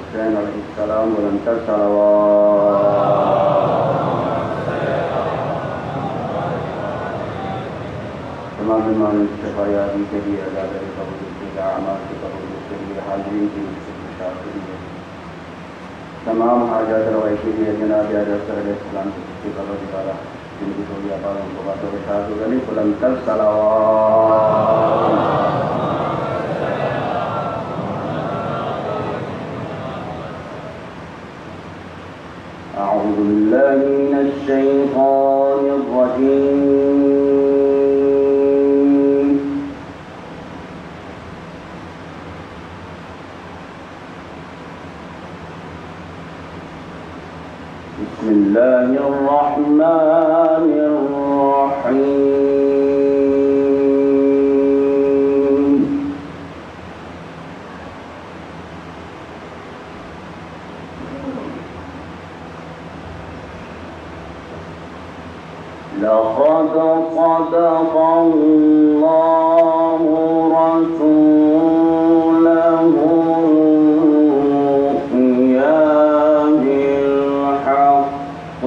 حسین علیہ السلام بلندتر صلوات تمام ایمان شفایابی کے لیے عزادہ قبول کے لیے اعمال کی قبول کے لیے حاضرین کی مشاعر کے لیے تمام حاجات روائی کے لیے جناب حضرت علیہ السلام کی قبول والا جن کی تھوڑی آبادوں کو باتوں کے ساتھ ہوگی بلندتر صلوات. أعوذ بالله من الشيطان الرجيم. بسم الله الرحمن الرحيم. لقد صدق الله رسوله الرؤيا بالحق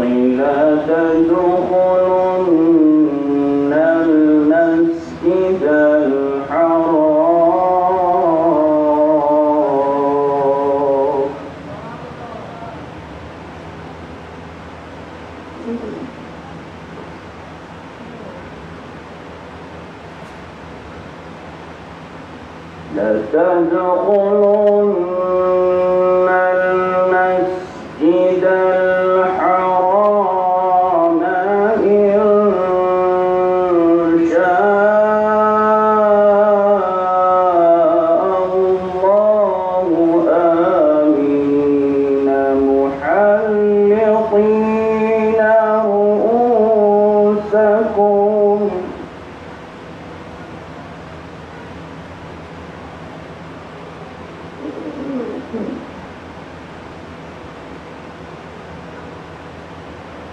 لتدخلن المسجد الحرام لتدخلن المسجد الحرام إن شاء الله آمين محلقين رؤوسكم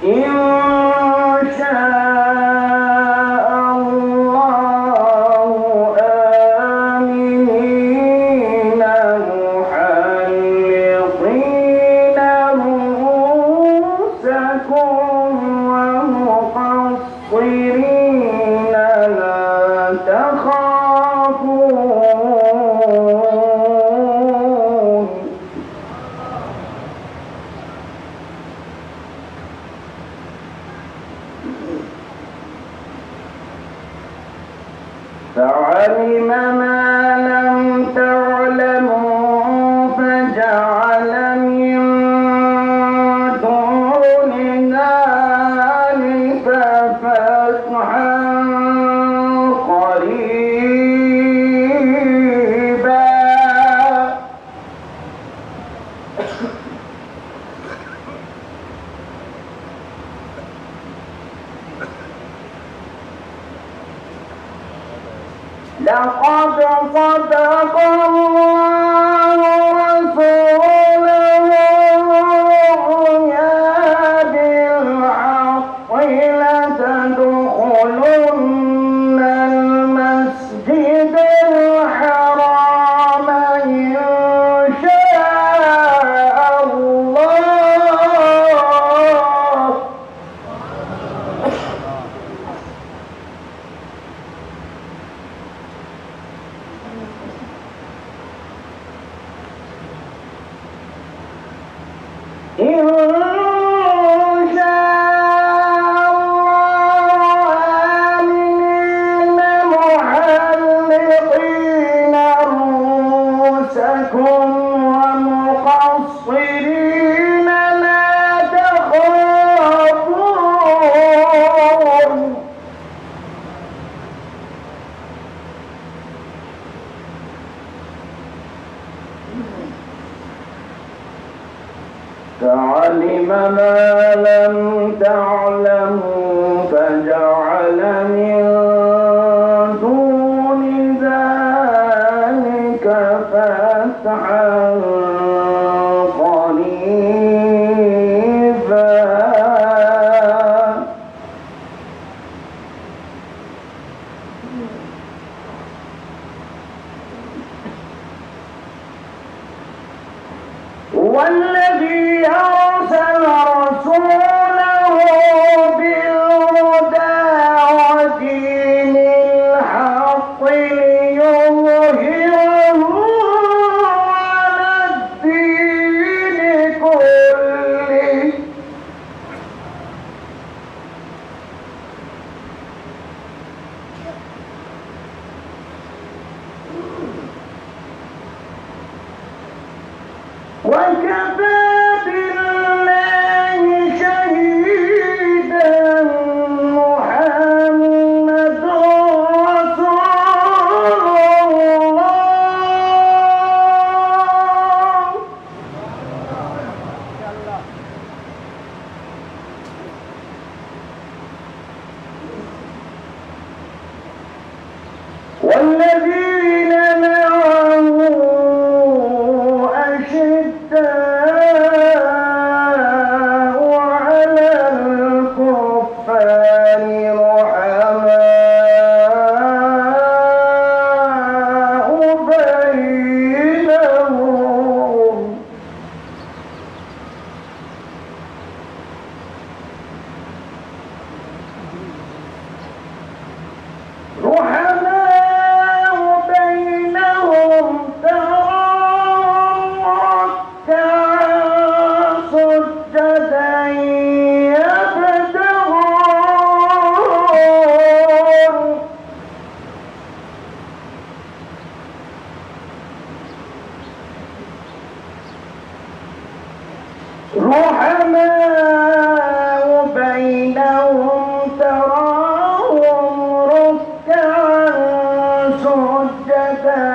إن شاء الله آمنين محلقين رؤوسكم ومقصرين لا تخافون فعلم ما لم تعلموا فجعل من دون ذلك فتحا قريبا. لقد صدق الله رسوله الرؤيا بالحق لتدخلن المسجد الحرام إن شاء الله والذين معه أشداء على الكفار رحماء بينهم تراهم ركعا سجدا رحماء بينهم تراهم ركعا سجدا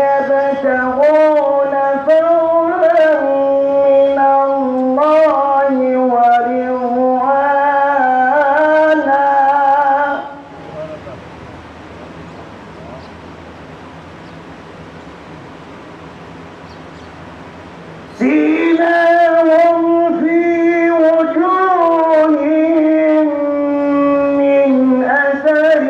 يبتغون فضلا من الله ورضوانا سيماهم في وجوههم من أثر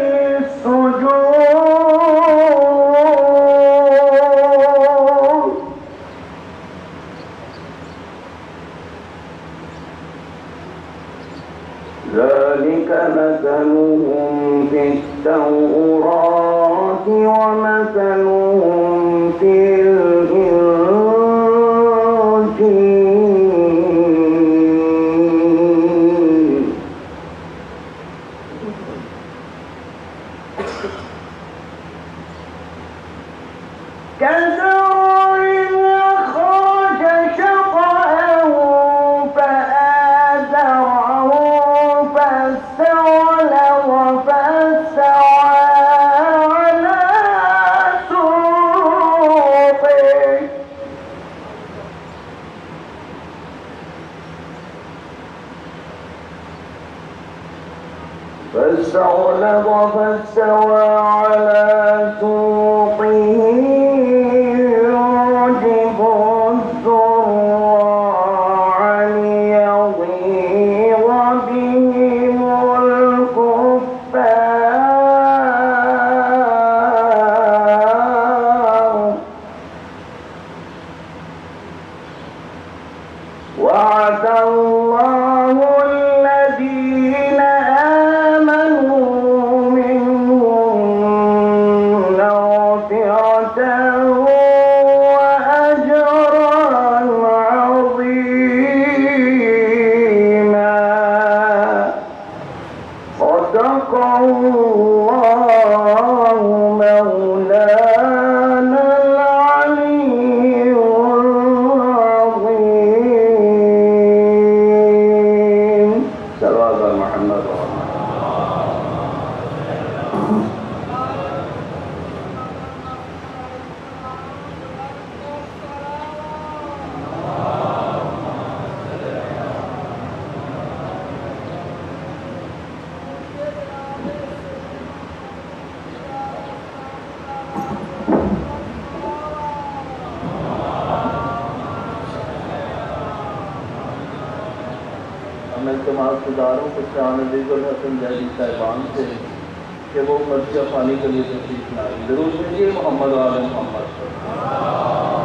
السجود ذلك مثلهم في التوراة ومثلهم في الإنجيل كزرع أخرج شطأه فآزره فاستغلظ فاستوى على سوقه فاستوى على سوقه يعجب الزراع ليغيظ بهم الكفار وعد الله الذين آمنوا منهم مغفرة وأجرا عظيما صدق الله مولانا العلي العظيم صلوات محمد ہم اجتماع داروں کو شان عزیز الحسن ذیلی صاحبان سے کہ وہ مرثیہ پانی کے لیے تشریف لائیں ضرور ملیے محمد وآل محمد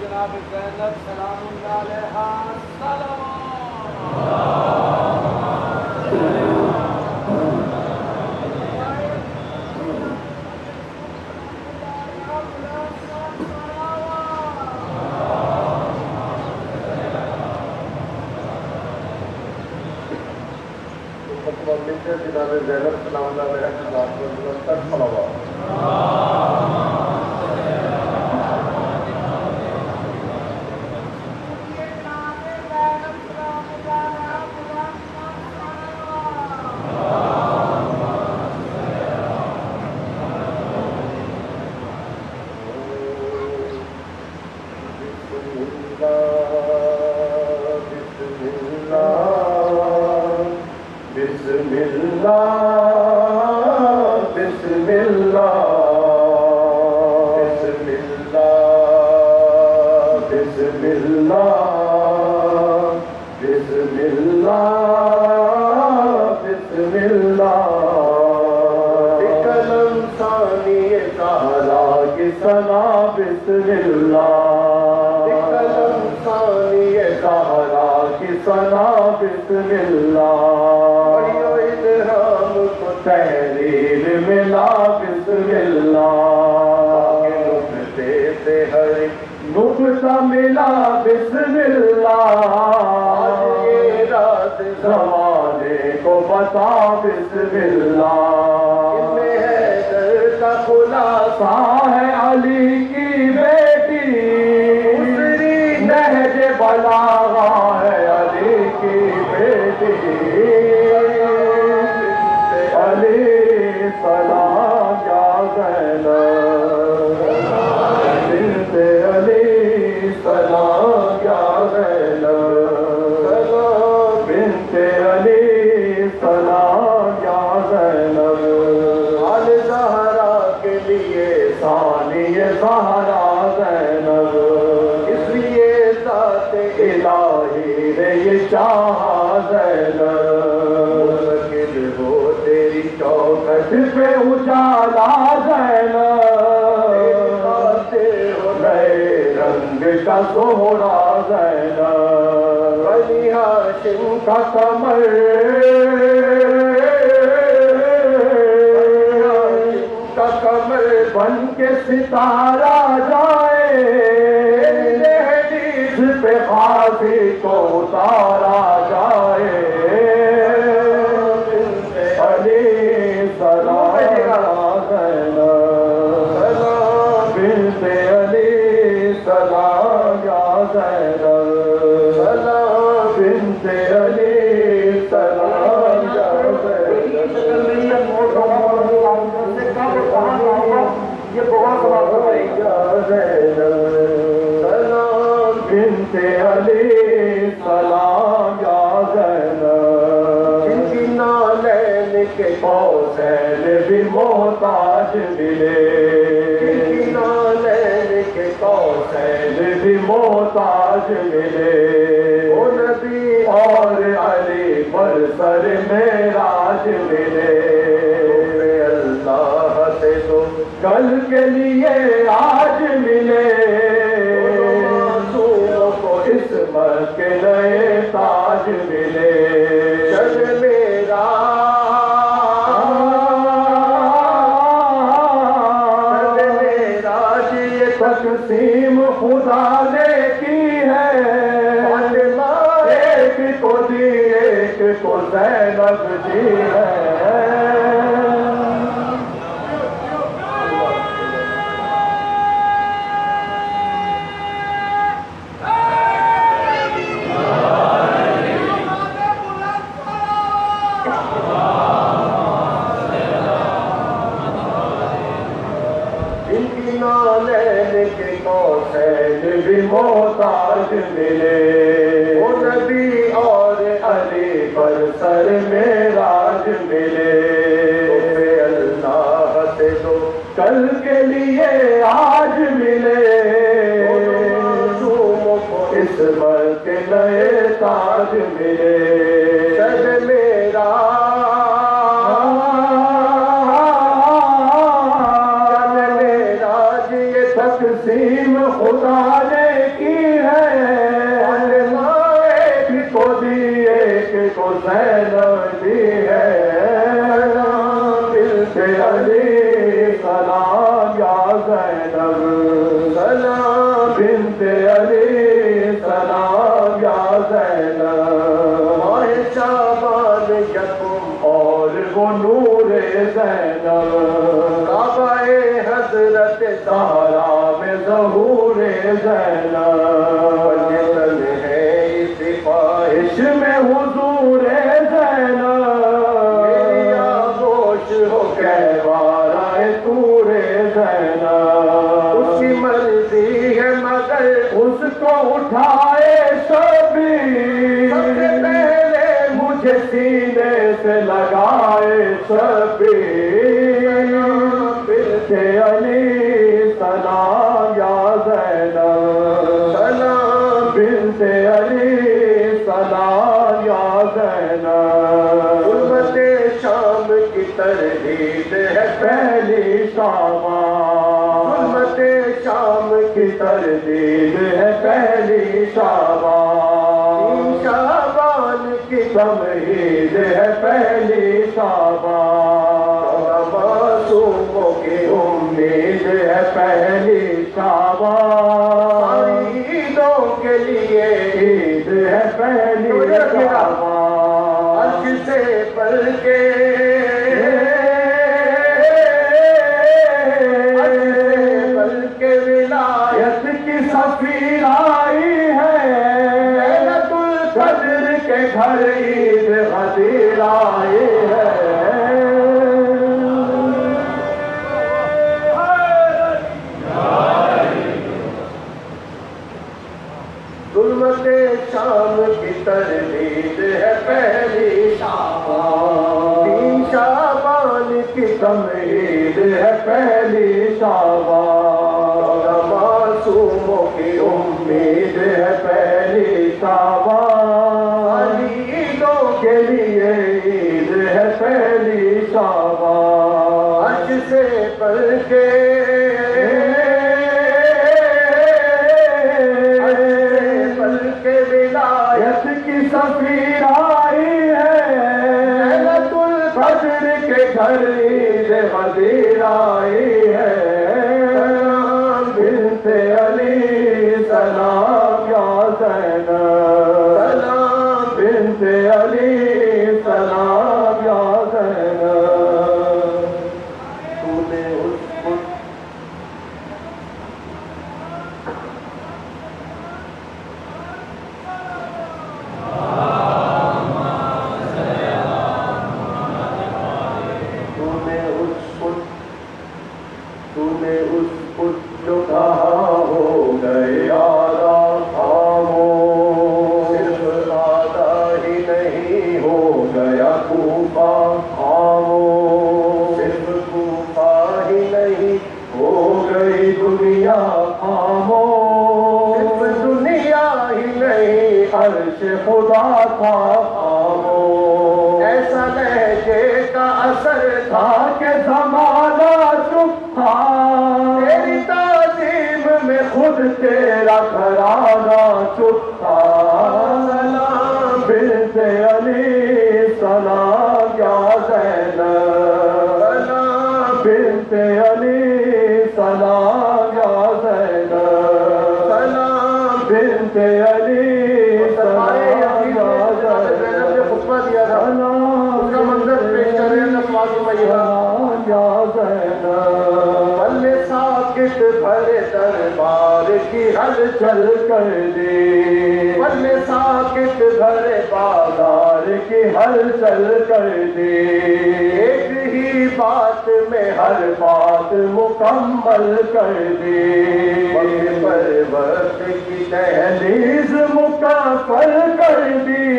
جناب زینب سلام اللہ علیہا جناب زینب سلام اللہ علیہا بھی محتاج ملے وہ نبی نئے تاج ملے شب میرا شب معراج یہ تقسیم خدا نے کی ہے ایک کو دی ایک کو زینب دی ہے بنت علی سلام یا زینب سلام بنت علی سلام یا زینب ماہ شعبان یکم اور وہ نور زینب کعبہ حضرت طہرا میں ظہور زینب بنتن ہے اس خواہش میں حضور زینب میری آغوش ہو کہوارہ طور زینب اس کی مرضی ہے مگر اس کو اٹھائے سبھی سب سے پہلے مجھے سینے سے لگائے سبھی بنت علی سلام یا زینب سلام بنت علی سلام یا زینب غربت شام کی تردید ہے پہلی شابان غربت شام کی تردید ہے پہلی شابان شابان کی تمہید ہے پہلی شابان معصوموں کی امید ہے پہلی شابان عیدوں کے لیے عید ہے پہلی شابان عرش سے بڑھ کے ولایت کی سفیر آئی ہے ليلۃ القدر کے گھر عید غدیر آئی ہے ظلمت شام کی تردید ہے پہلی شابان تین شابان کی تمہید ہے پہلی شابان معصوموں کی امید ہے پہلی شابان عیدوں کے لیے عید ہے پہلی شابان عرش سے بڑھ کے ولایت کی سفیر آئی ہے ليلۃ القدر کے گھر عید غدیر آئی ہے بنت علی سلام یا زینب سلام بنت علی سلام یا زینب تو نے اس کو جو کہا ہو گئے آدھا خاموش صرف آدھا ہی نہیں ہو گیا کوفہ خاموش صرف کوفہ ہی نہیں ہو گئی دنیا خاموش صرف دنیا ہی نہیں عرش خدا تھا خاموش ایسا لہجے کا اثر تھا کہ زمانہ چپ تھا تیری تعظیم میں خود تیرا گھرانہ چپ تھا سلام بنت علی سلام یا زینب سلام بنت علی سلام یا زینب سلام بنت علی سلام یا زینب خطبہ دیا تھا اس کا منظر پیش کر رہے ہیں یا زینب پل ساکت بھرے دربار کی ہلچل کر دی پل ساکت بھرے بازار کی ہلچل کر دی ایک ہی بات میں ہر بات مکمل کر دی وقت پر وقت کی دہلیز مکمل کر دی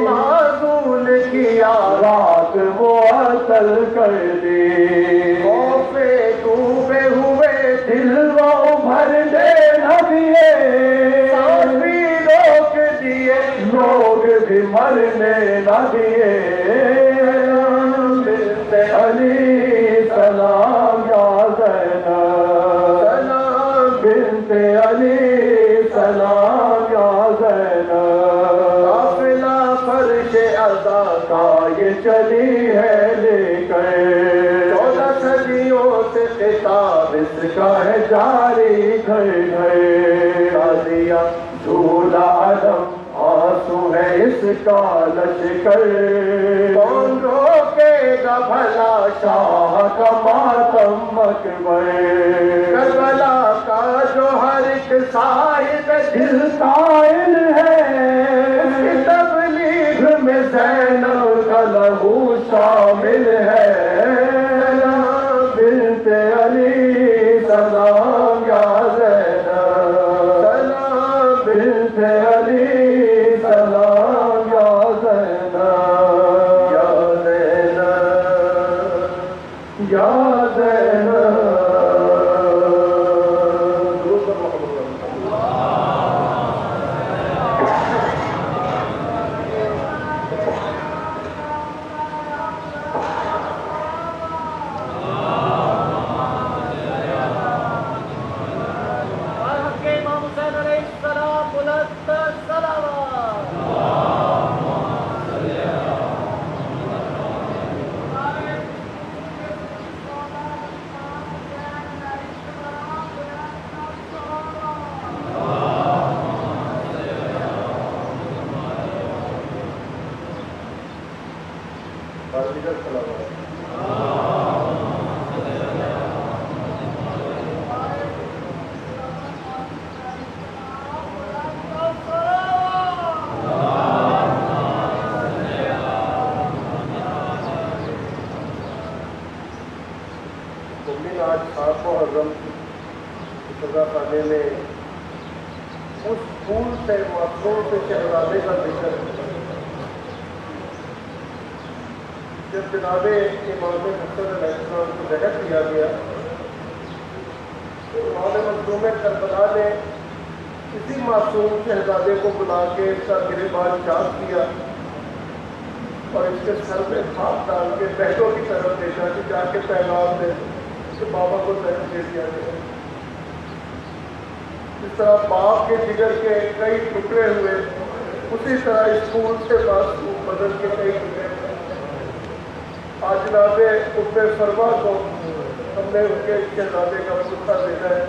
معذول کیا رات معطل کر دی خوف ڈوبے ہوئے دل وہ بھر دے نہ دیے سانس بھی روک علی سلام یا زینب قافلہ فرش عزا کا یہ چلی ہے لے کر 14 صدیوں سے خطاب اس کا ہے جاری گھر گھر تازیہ جھولا علم آنسو ہے اس کا لشکر کون روکے گا بھلا شاہ کا ماتم اکبر کربلا کا جو ہر ایک صاحب دل قائل ہے اس کی تبلیغ میں زینب کا لہو شامل ہے سلام بنت علی سلام یا زینب سلام بنت علی سلام یا زینب یا زینب یا زینب آج 7 محرم سزا خانے میں اس پھول سے معصوم سے شہزادے کا ذکر جب جناب امام حسن علیہ السلام کو جگہ دیا گیا تو امام مظلوم کربلا نے اسی معصوم شہزادے کو بلا کے اس کا گریبان چاک کیا اور اس کے سر میں ہاتھ ڈال کے بہنوں کی طرف بھیجا کہ جا کے پیغام دے کہ بابا کو زہر دے دیا گیا. جس طرح باپ کے جگر کے کئی ٹکڑے ہوئے اسی طرح اس پھول سے معصوم بدن کے کئی ٹکڑے ہوئے. آج جناب ام فروا کو ہم نے ان کے شہزادے کا پتہ دینا ہے.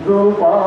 نوجوان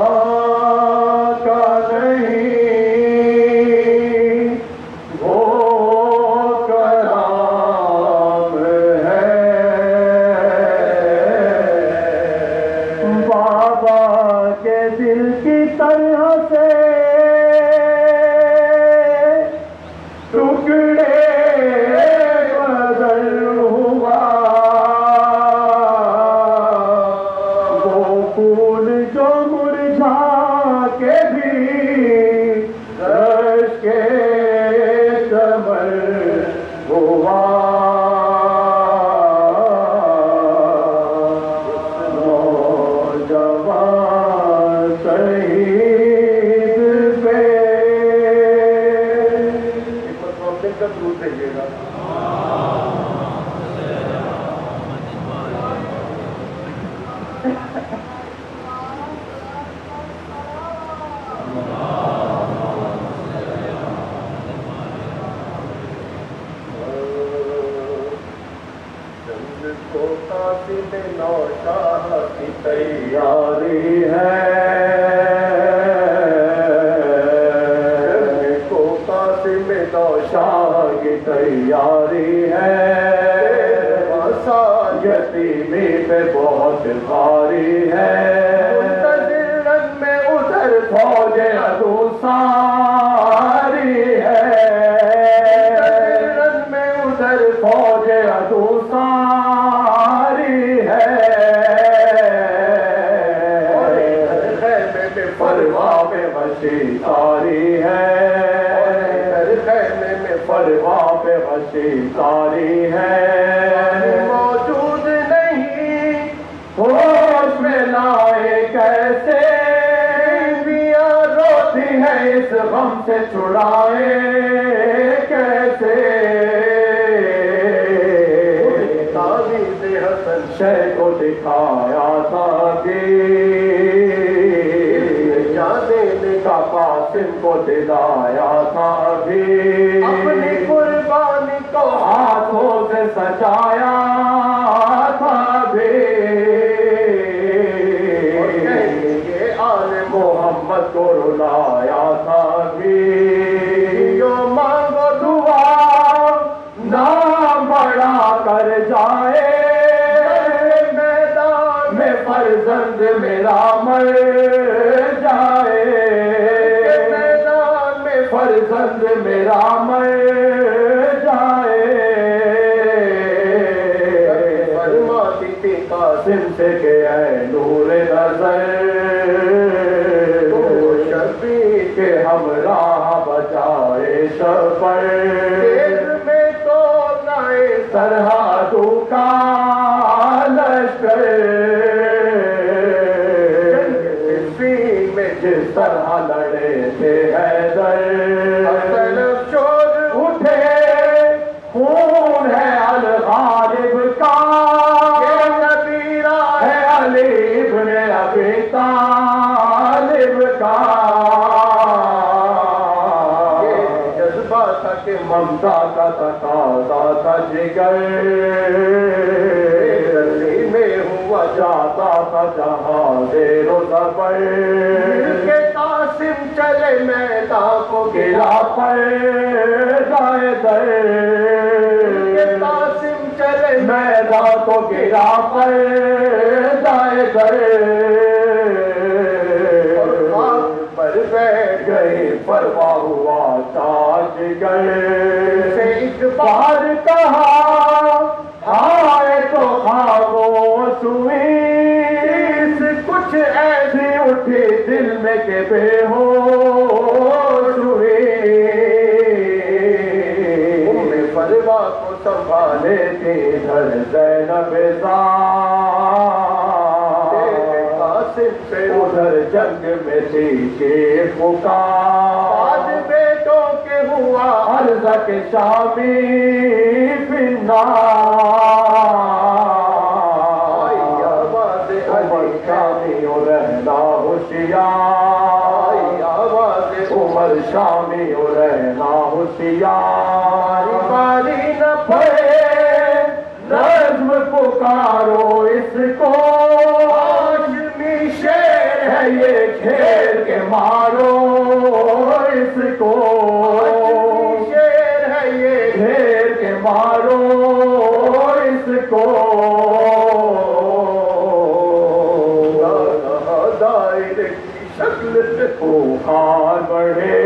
نوشاہ کی تیاری ہے کو قاسم نوشاہ کی تیاری ہے یتیمی پہ بہت بھاری ہے میں ادھر فوج عدو ساری ہے میں ادھر فوج عدو ساری ہے خیمے میں پرواہ پہ وسیع تاری ہے خیمے میں پرواہ پہ وسیع تاری ہے موجود نہیں ہوش میں لائے کیسے روتی ہے اس غم سے چھڑائے کیسے تعویذ حسن شے کو دکھایا تھا کہ دینے کا قاسم کو دلایا تھا بھی اپنی قربانی کو ہاتھوں سے سجایا تھا بھی محمد کو رلایا تھا بھی جو مانگو دعا نام بڑا کر جائے میدان میں فرزند میرا مر جائے میدان میں فرزند میرا مر جائے فرماتی تھی قاسم قاسم سے کہ اے نور نظر کے ہمراہ بجائے شفر میں تو نائے سرحدوں کا لشکر میں جس طرح لڑے تھے حیدر طرف شور اٹھے خون ہے الغالب کا کبیرہ ہے علی ابن ابی طالب کا جذبہ تھا کہ ممتا کا تقاضا تھا جگر میں ہوا جاتا تھا جہاں زیر و زبر کے قاسم چلے میدان کو گلا پر دائے در کے قاسم چلے میدان کو گرا پر دائے در پر بیٹھ گئے پرواہ ہوا تاج گئے سے ایک بار کہا آئے تو خاموش ہوئی کچھ ایسی ایسی اٹھی دل میں کہ بے ہوش ہوئی پروا کو سنبھالے لیتی ادھر زینب قاسم سے ادھر جنگ میں تھی شیر پکار آج بیٹوں کے ہوا عرض کے شامی فنار آواز عمر شامی اور رہنا ہوشیار آواز عمر شامی اور رہنا ہوشیار باری نہ پڑے نظم پکارو اس کو ہاشمی شیر ہے یہ کھیل کے مارو اس کو شیر ہے یہ گھیر کے مارو اس کو دائرے کی شکل سے بخار بڑھے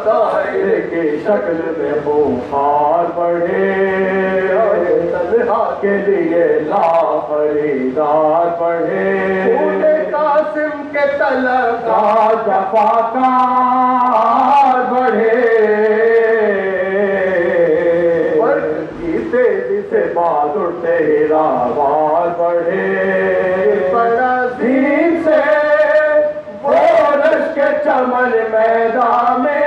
دائرے کی شکل میں بخار بڑھے تنہا کے لیے لا خریدار بڑھے قاسم کے طلب کا جفاکار بڑھے کی تیزی سے بات اٹھتے ہی راوار بڑھے بڑا دین سے بورش کے چمن میدان میں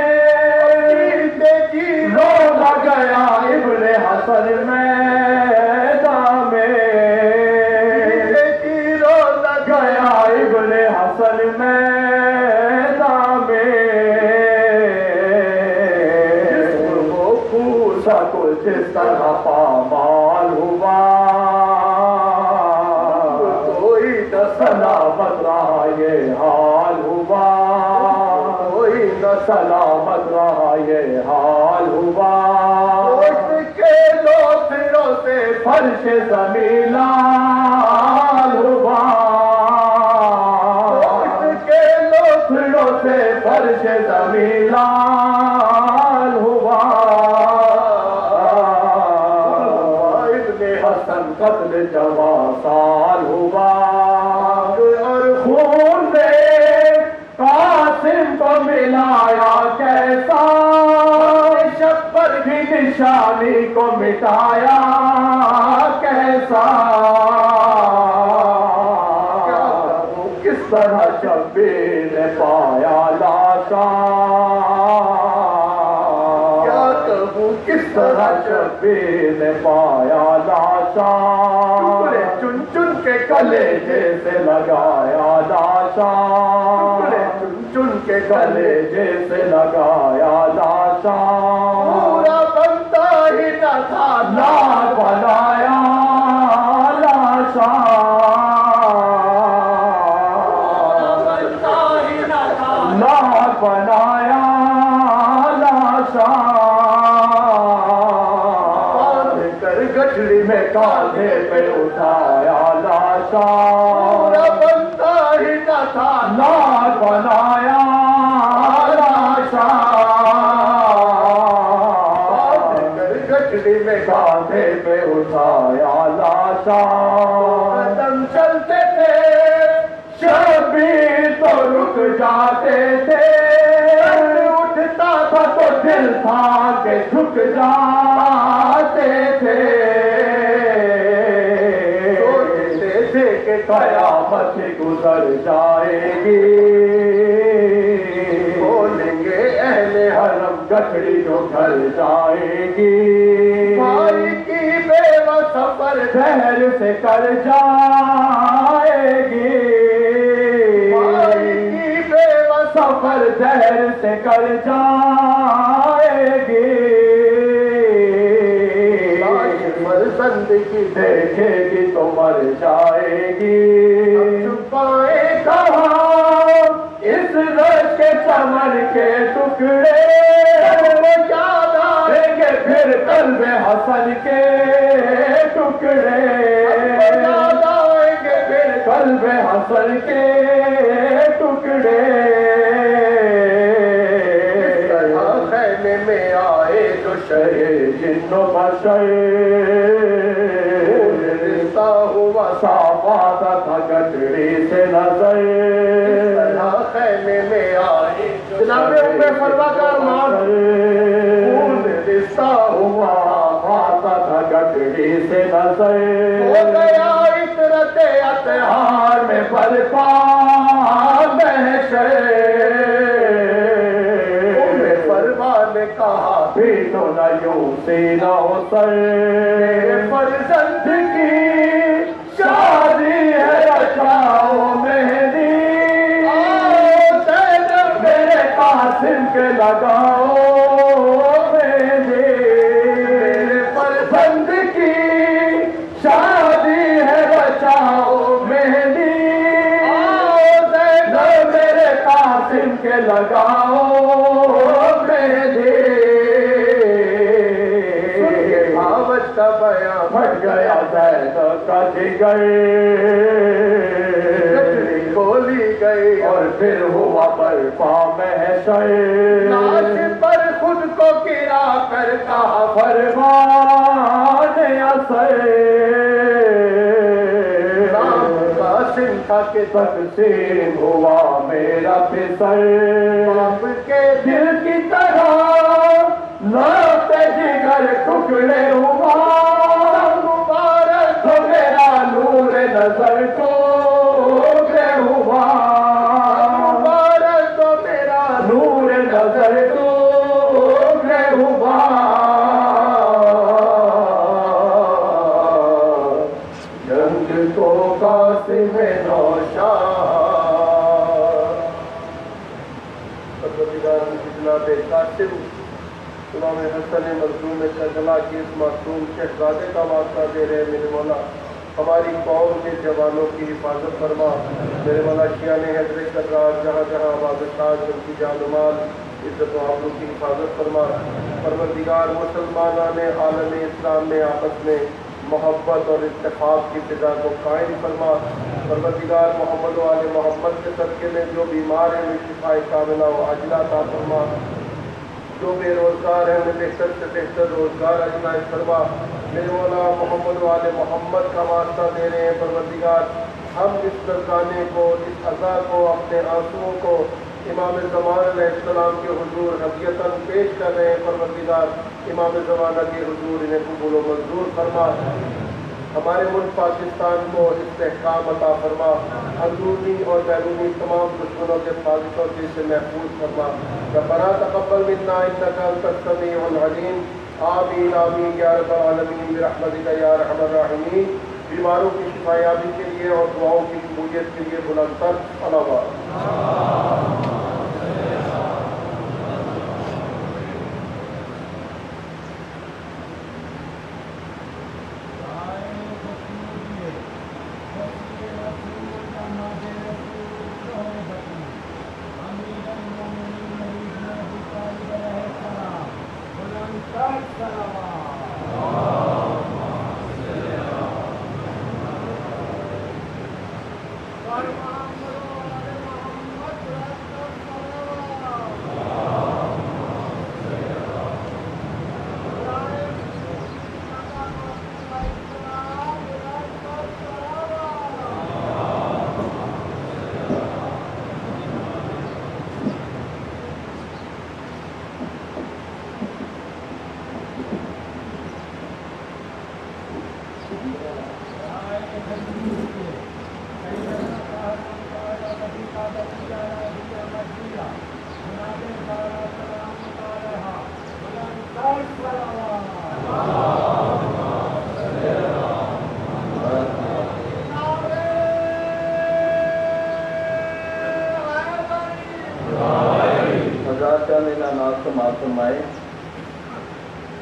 روزہ گیا ابن حسن میدان میں روزہ گیا ابن حسن میدان میں جس طرح پامال ہوا یہ حال ہوا، کوئی نہ سلامت رہا یہ حال ہوا، اس کے لوتھڑوں سے فرش زمین لال ہوا، اس کے لوتھڑوں سے فرش زمین لال ہوا، ابن حسن قتل جواں سال ہوا، اور خون نے قاسم کو ملایا کیسا، شبر کی نشانی کو مٹایا کیسا، کس طرح شبیر نے پایا لاشا، کیا کہوں کس طرح شبیر نے پایا لاشا، ٹکڑے چن چن کے کلیجے سے لگایا لاشا، ٹکڑے چن چن کے کلیجے سے لگایا لاشا، پورا بنتا ہی نہ تھا لاش بنایا لاشا، بنتا ہی نہ تھا لاش بنایا لاشا، باندھ کر گٹھڑی میں کاندھے پہ اٹھایا لاشا، پورا بنتا ہی نہ تھا لاش بنایا لاشا، باندھ کر گٹھڑی میں کاندھے پہ اٹھایا لاشا، قدم چلتے تھے شبیر تو رک جاتے تھے، اٹھتا تھا تو دل تھا کہ جھک جاتے تھے، سوچتے تھے کہ قیامت گزر جائے گی، بولیں گے اہل حرم گٹھڑی جو گھر جائے گی، بھائی کی بیوہ سفر شہر سے کر جائے گی، بھائی کی بیوہ سفر شہر سے کر جائے گی، لاش فرزند کی دیکھے گی تو مر جائے گی، چھپائے کہاں اس رش کے چمن کے ٹکڑے، یاد دیں گے پھر قلب حسن کے ٹکڑے، یاد آئیں گے پھر قلب حسن کے ٹکڑے، اس طرح خیمے میں آئے تو جن و بشر رشتہ ہوا صافات تھا گٹڑی سے نظر، خیمے میں آئے جناب ام فروا کا ارمان خون رشتہ ہوا آتا تھا گٹڑی سے نظر، ہو گیا عطرت اطہار ہار میں برپا محشر، ام فروا نے کہا بھی تو نہ یوں سینہ ہو سر، میرے فرزند کی شادی ہے رچاؤ مہندی، میرے قاسم کے لگاؤ مہندی، میرے فرزند کی شادی ہے رچاؤ مہندی، میرے قاسم کے لگاؤ مہندی، آوج کا بیان پھٹ گیا زید کا جگر، گٹھڑی بولی گئی اور پھر ہوا برپا محشر، لاش پر خود کو گرا کر کہا فرمان اثر، نام قاسم تھا کہ تقسیم ہوا میرا پسر، باپ کے دل کی طرح لوٹ جگر ٹکڑے ہوا، مبارک تو میرا نور نظر ٹوکرے ہوا، مبارک تو میرا نور نظر ٹوکرے ہوا، جنگ کو قاسم نوشاہ، جناب قاسم امام حسن مظلوم کربلا کی اس معصوم شہزادے کا واسطہ دے رہے میرے مولا، ہماری قوم کے جوانوں کی حفاظت فرما۔ میرے مولا شیعہ نے حیدر کرار جہاں جہاں آبادشاد ان کی جان و مال عزت و آبرو کی حفاظت فرما۔ پروردگار مسلمانان عالم اسلام میں آپس میں محبت اور اتفاق کی فضا کو قائم فرما۔ پروردگار محمد و آل محمد کے صدقے میں جو بیمار ہیں انہیں شفاء کاملہ و عاجلہ عطا فرما، جو بے روزگار ہیں انہیں بہتر سے بہتر روزگار عنایت فرما۔ میرے مولا محمد و آل محمد کا واسطہ دے رہے ہیں پروردگار، ہم اس درگانے کو، اس عزا کو، اپنے آنسوؤں کو امام زمان علیہ السلام کے حضور ہدیتاً پیش کر رہے ہیں پروردگار، امام زمانہ کے حضور انہیں قبول و منظور فرما۔ ہمارے ملک پاکستان کو استحکام عطا فرما، اندرونی اور بیرونی تمام دشمنوں کے سازشوں سے اسے محفوظ فرما۔ ربنا تقبل منا انک انت السمیع العلیم، آمین آمین یا رب العالمین برحمتک یا ارحم الراحمین۔ بیماروں کی شفا یابی کے لیے اور دعاؤں کی قبولیت کے لیے بلند تر صلوات۔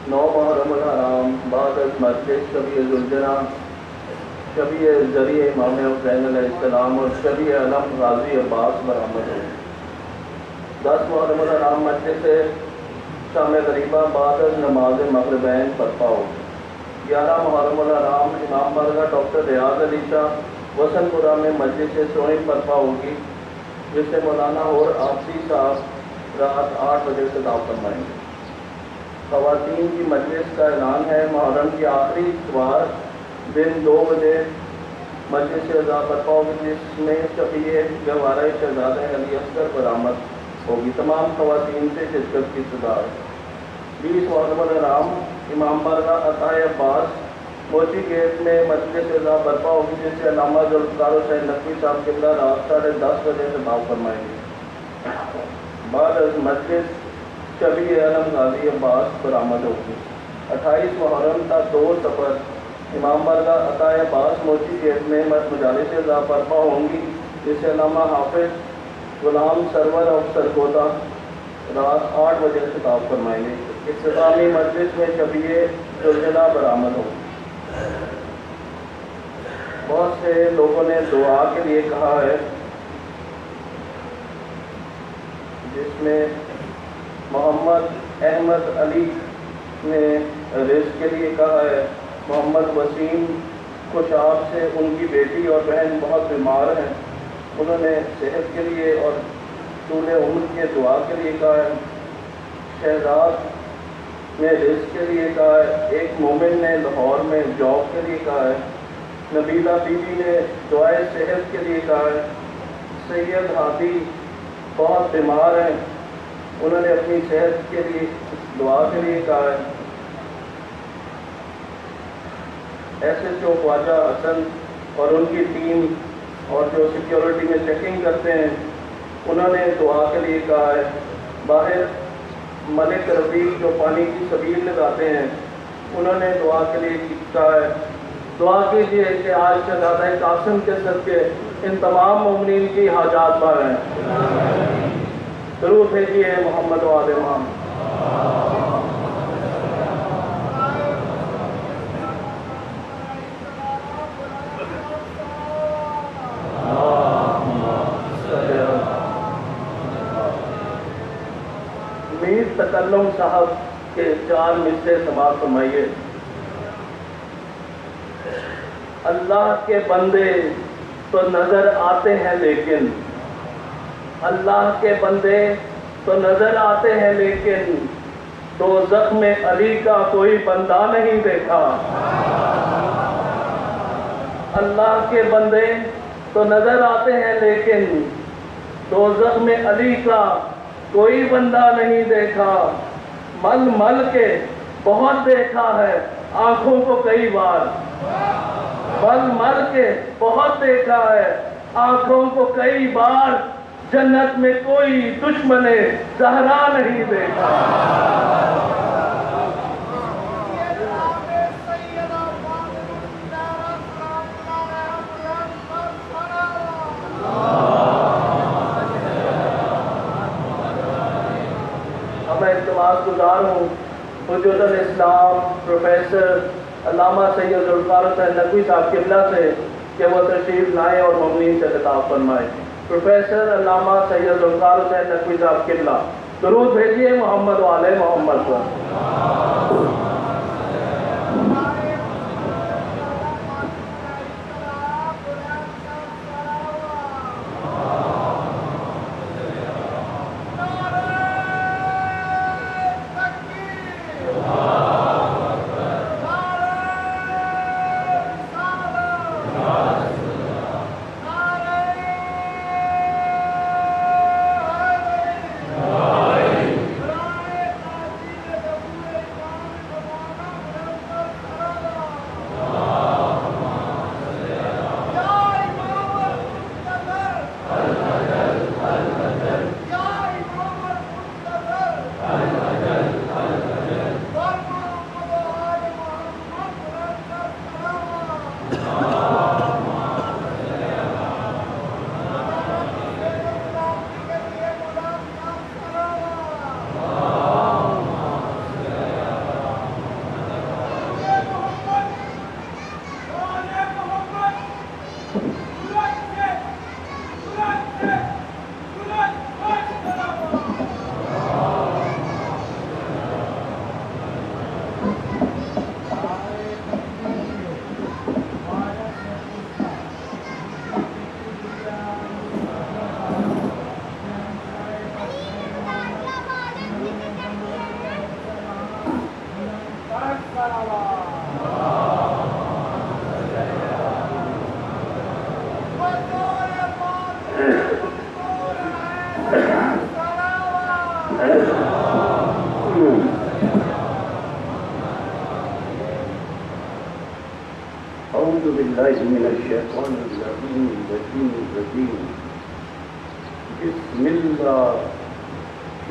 نو محرم الحرام بعد از مسجد شبیہ ذوالجناح شبیہ ذریعہ امام حسین علیہ السلام اور شبیہ علم غازی عباس برآمد ہوئے۔ 10 محرم الحرام مسجد سے شام غریبہ بعد از نماز مغربین برپا ہوگی۔ 11 محرم الحرام امام بارگاہ ڈاکٹر ریاض علی شاہ وسن پورہ میں مسجد سے سوئیں برپا ہوگی، جس سے مولانا اور آپسی صاحب رات 8 بجے سے دعوت فرمائیں گے۔ خواتین کی مجلس کا اعلان ہے۔ محرم کی آخری اتوار دن 2 بجے مجلس عزا برپا ہوگی، جس میں شفیع گہوارہ شہزادہ علی اصغر برآمد ہوگی۔ تمام خواتین سے شرکت کی صدا ہے۔ 20 محرم الحرام امام بارگاہ عطائے عباس موچی گیٹ میں مجلس عزا برپا ہوگی، جس سے علامہ ذوالفقار حسین نقوی صاحب قبلہ رات 10:30 بجے سے دعوت فرمائیں گے۔ بعد از مجلس شبیہ علم غازی عباس برآمد ہوگی۔ 28 محرم تا 2 سفر امام بارگاہ عطائے عباس موچی گیٹ میں مجالس عزا برپا ہوں گی، جس سے علامہ حافظ غلام سرور آف سرگودا رات 8 بجے سے دعوت فرمائیں گے۔ اختتامی مجلس میں شبیہ ذوالجناح برآمد ہوگی۔ بہت سے لوگوں نے دعا کے لیے کہا ہے، جس میں محمد احمد علی نے رزق کے لیے کہا ہے۔ محمد وسیم خوشاب سے ان کی بیٹی اور بہن بہت بیمار ہیں، انہوں نے صحت کے لیے اور طول عمر کے دعا کے لیے کہا ہے۔ شہزاد نے رزق کے لیے کہا ہے۔ ایک مومن نے لاہور میں جاب کے لیے کہا ہے۔ نبیلہ بی بی نے دعائے صحت کے لیے کہا ہے۔ سید ہادی بہت بیمار ہیں، انہوں نے اپنی صحت کے لیے دعا کے لیے کہا ہے۔ SHO خواجہ حسن اور ان کی ٹیم اور جو سیکیورٹی میں چیکنگ کرتے ہیں، انہوں نے دعا کے لیے کہا ہے۔ باہر ملک رفیق جو پانی کی سبیل لگاتے ہیں، انہوں نے دعا کے لیے کہا ہے۔ دعا کیجیے کہ آج شہزادہ قاسم کے صدقے ان تمام مومنین کی حاجات بھر ہیں۔ درود بھیجیے محمد و آل محمد۔ میر تکلم صاحب کے 4 مصرے سماعت فرمائیے۔ اللہ کے بندے تو نظر آتے ہیں لیکن، اللہ کے بندے تو نظر آتے ہیں لیکن دوزخ میں علی کا کوئی بندہ نہیں دیکھا۔ اللہ کے بندے تو نظر آتے ہیں لیکن دوزخ میں علی کا کوئی بندہ نہیں دیکھا۔ مل مل کے بہت دیکھا ہے آنکھوں کو کئی بار، مل مل کے بہت دیکھا ہے آنکھوں کو کئی بار، جنت میں کوئی دشمن زہرا نہیں دیکھا۔ میں التماس گزار ہوں حجت الاسلام پروفیسر علامہ سید ذوالفقار حسین نقوی صاحب قبلہ سے کہ وہ تشریف لائیں اور مؤمنین سے خطاب فرمائیں۔ پروفیسر علامہ سید ذوالفقار حسین نقوی صاحب قبلہ، درود بھیجیے محمد و آل محمد پر۔ أعوذ بالله من الشيطان الرجيم بسم الله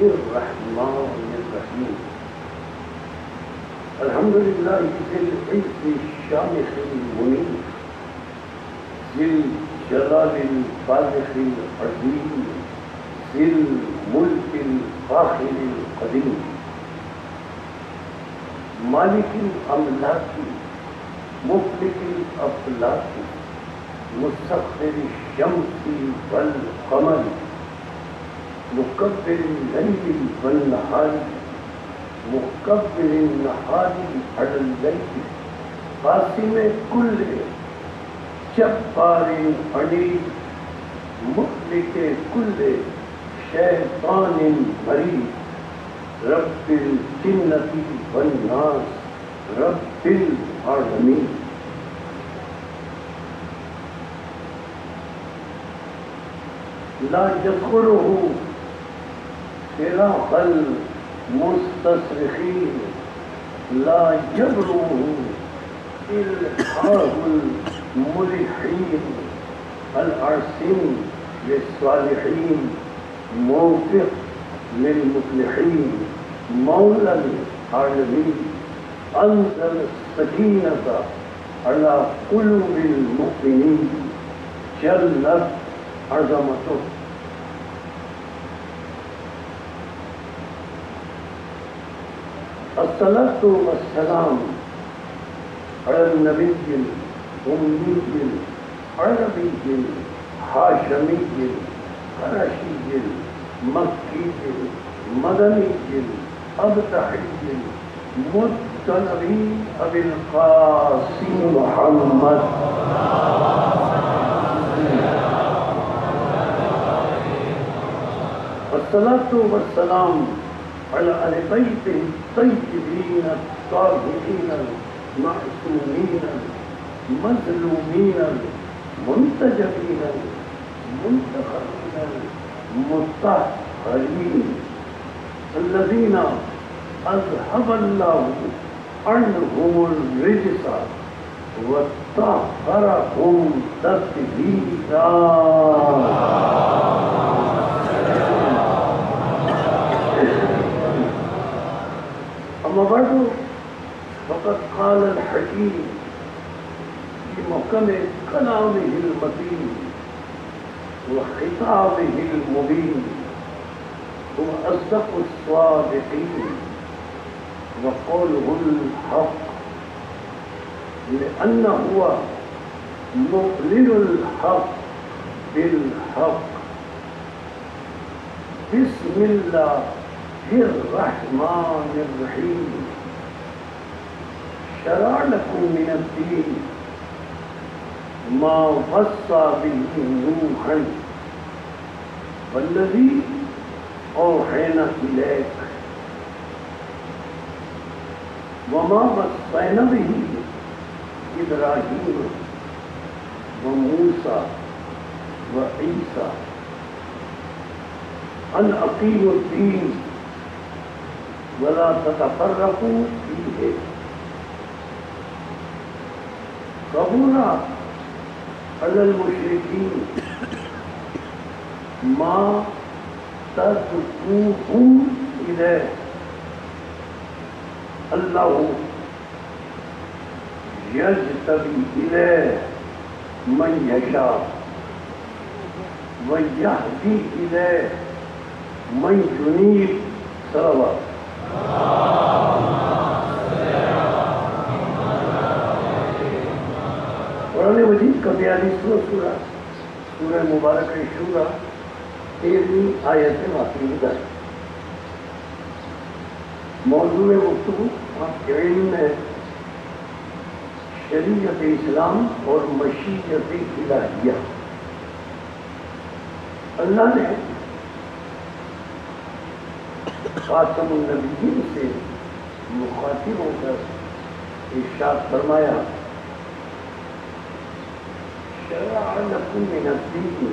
الرحمن الرحيم الحمد لله ذي العز الشامخ المنير ذي الجلال البالغ العظيم ذي الملك الفاخر القديم مالك الأملاك مفلك الأفلاك مسخر الشمس والقمر مكبر الليل والنهار مكبر النهار على الليل قاسم كل جبار عنيد مهلك كل شيطان مريد رب الجنة والناس رب العالمين لا يذكره فراق المستصرخين لا يبره إلحاح الملحين العاصم للصالحين موفق للمفلحين مولى العالمين أنزل السكينة على قلوب المؤمنين جلت عظمته الصلاة والسلام على النبي الأمي العربي الهاشمي القرشي مکی جل مدنی جل ابتحی جل متنبی ابی القاسم محمد والصلاة والسلام على أهل بيته الطيبين الطاهرين المعصومين المظلومين المنتجبين المنتخبين المطهرين الذين أذهب الله عنهم الرجس وطهرهم تطهيرا. أما بعد فقد قال الحكيم في محكم كلامه المتين وخطابه المبين هو أصدق الصادقين وقوله الحق لأنه هو مؤلن الحق بالحق. بسم الله الرحمن الرحيم. شرع لكم من الدين ما وصى به نوحا والذي أوحينا إليك وما وصينا به إبراهيم وموسى وعيسى أن أقيموا الدين ولا تتفرقوا فيه. كبر على المشركين ما تدعوهم إليه. الله يجتبي إليه من يشاء ويهدي إليه من ينيب. صلوات. قرآن مجید کا 42واں سورہ سورہ مبارک شورى 13ویں آیت سے واقع ہوتا ہے. موضوع گفتگو آپ کے علم میں شریعت اسلام اور مشیت الہیہ. اللہ نے خاتم النبیین سے مخاطب ہو کر ارشاد فرمایا شرع لکم من الدین.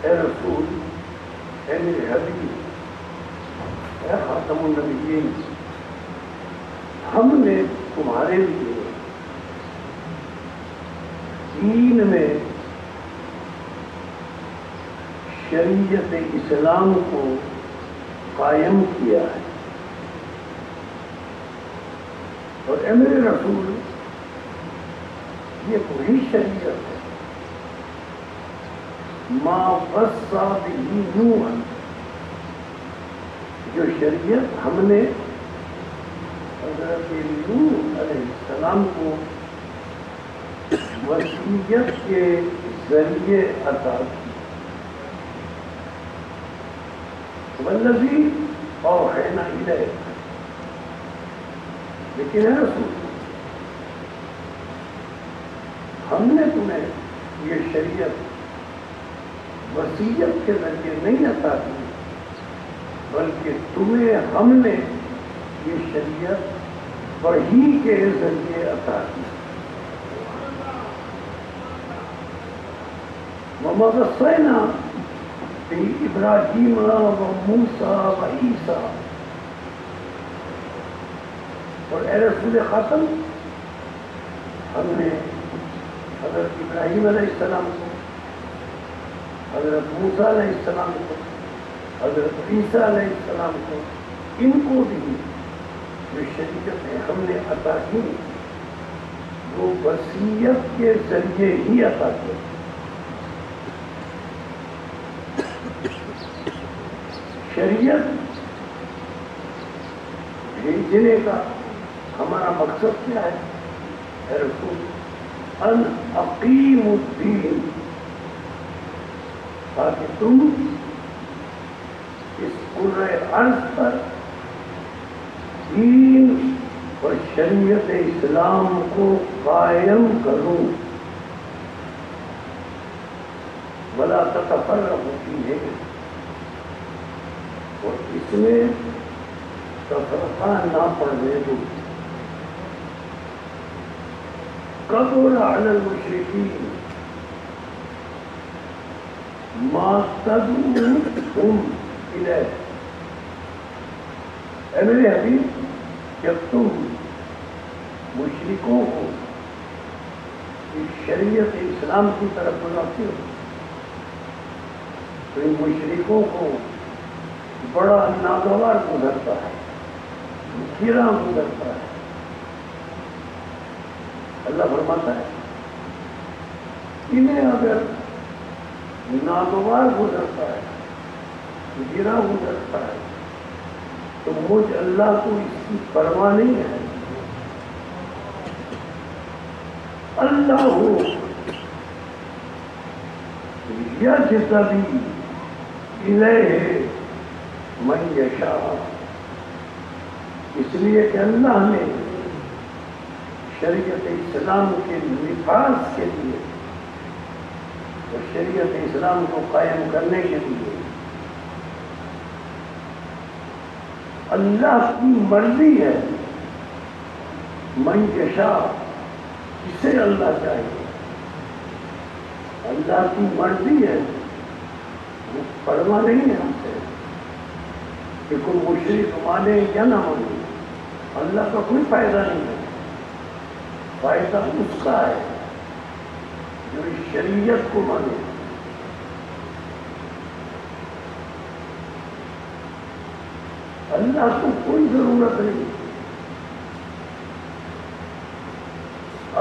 اے رسول، اے میرے حبیب، اے خاتم النبیین، ہم نے تمہارے لیے دین میں شریعت اسلام کو قائم کیا ہے. اور اے میرے رسول، یہ وہی شریعت ہے ما وصى به نوح، جو شریعت ہم نے حضرت نوح علیہ السلام کو وصیت کے ذریعے عطا کی. والذی اوحینا الیک. لیکن اے رسول، ہم نے تمہیں یہ شریعت وصیت کے ذریعے نہیں عطا کی، بلکہ تمہیں ہم نے یہ شریعت وحی کے ذریعے عطا کی. وما وصینا ابراہیم و موسیٰ و عیسیٰ. اور اے رسول خاتم، ہم نے حضرت ابراہیم علیہ السلام کو، حضرت موسیٰ علیہ السلام کو، حضرت عیسیٰ علیہ السلام کو، ان کو بھی جو شریعتیں ہم نے عطا کی وہ وصیت کے ذریعے ہی عطا کی. شریعت بھیجنے کا ہمارا مقصد کیا ہے؟ اے رسول، ان اقیم الدین، تاکہ تم اس کرۂ ارض پر دین اور شریعت اسلام کو قائم کرو، ولا تتفرقوا فیہ، اور اس میں تفرقہ نہ پڑنے دو۔ کبر علی المشرکین ما تدعوہم الیہ، اے میرے حبیب جب تم مشرکوں کو اس شریعت اسلام کی طرف بلاتے ہو تو ان مشرکوں کو بڑا ناگوار گزرتا ہے، گرا گزرتا ہے۔ اللہ فرماتا ہے انہیں اگر ناگوار گزرتا ہے، گرا گزرتا ہے تو مجھ اللہ کو اس کی پرواہ نہیں ہے۔ اللہ ہو یجتبی الیہ من یشاء، اس لیے کہ اللہ نے شریعت اسلام کے نفاذ کے لیے اور شریعت اسلام کو قائم کرنے کے لیے اللہ کی مرضی ہے، من یشاء، جسے اللہ چاہیے، اللہ کی مرضی ہے، وہ پرواہ نہیں ہے ہم سے کہ کوئی مشرک مانے یا نہ مانے، اللہ کا کوئی فائدہ نہیں ہے، فائدہ اس کا ہے جو اس شریعت کو مانے۔ اللہ کو کوئی ضرورت نہیں،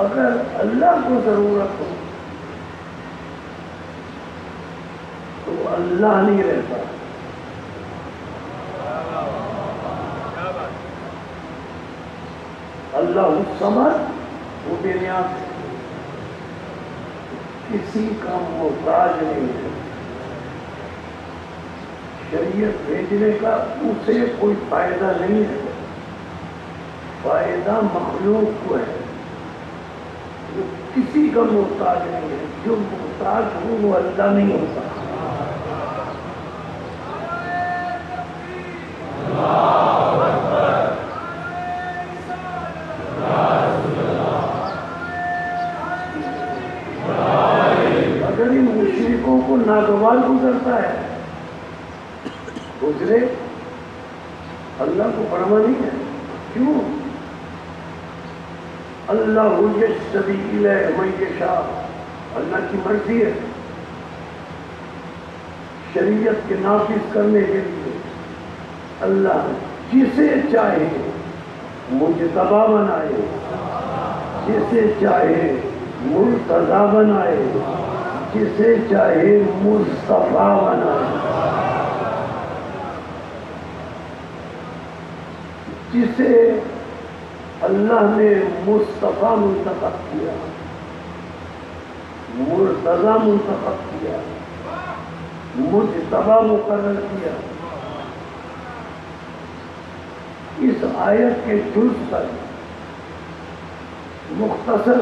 اگر اللہ کو ضرورت ہو تو اللہ نہیں رہتا۔ اللہ الصمد، وہ بے نیاز ہے، کسی کا محتاج نہیں ہے، شریعت بھیجنے کا اسے کوئی فائدہ نہیں ہے، فائدہ مخلوق کو ہے، وہ کسی کا محتاج نہیں ہے، جو محتاج ہو وہ اللہ نہیں ہوتا۔ اگر ان مشرکوں کو ناگوار گزرتا ہے گزرے، اللہ کو پرواہ نہیں ہے، کیوں؟ اللہ یجتبی الیہ من یشاء، اللہ کی مرضی ہے شریعت کے نافذ کرنے کے لیے اللہ جسے چاہے مجتبی بنائے، جسے چاہے مرتضی بنائے، جسے چاہے مصطفیٰ بنائے، جسے اللہ نے مصطفیٰ منتخب کیا، مرتضی منتخب کیا، مجتبی مقرر کیا۔ اس آیت کے جز پر مختصر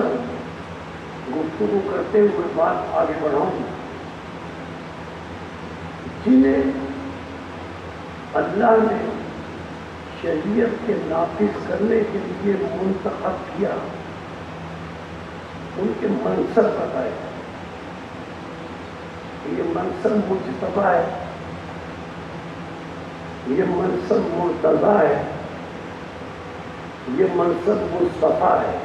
گفتگو کرتے ہوئے بات آگے بڑھاؤں، جنہیں اللہ نے شریعت کے نافذ کرنے کے لیے منتخب کیا، ان کے منصب بتائے، یہ منصب مجتبی ہے، یہ منصب مرتضی ہے، یہ منصب مصطفیٰ ہے۔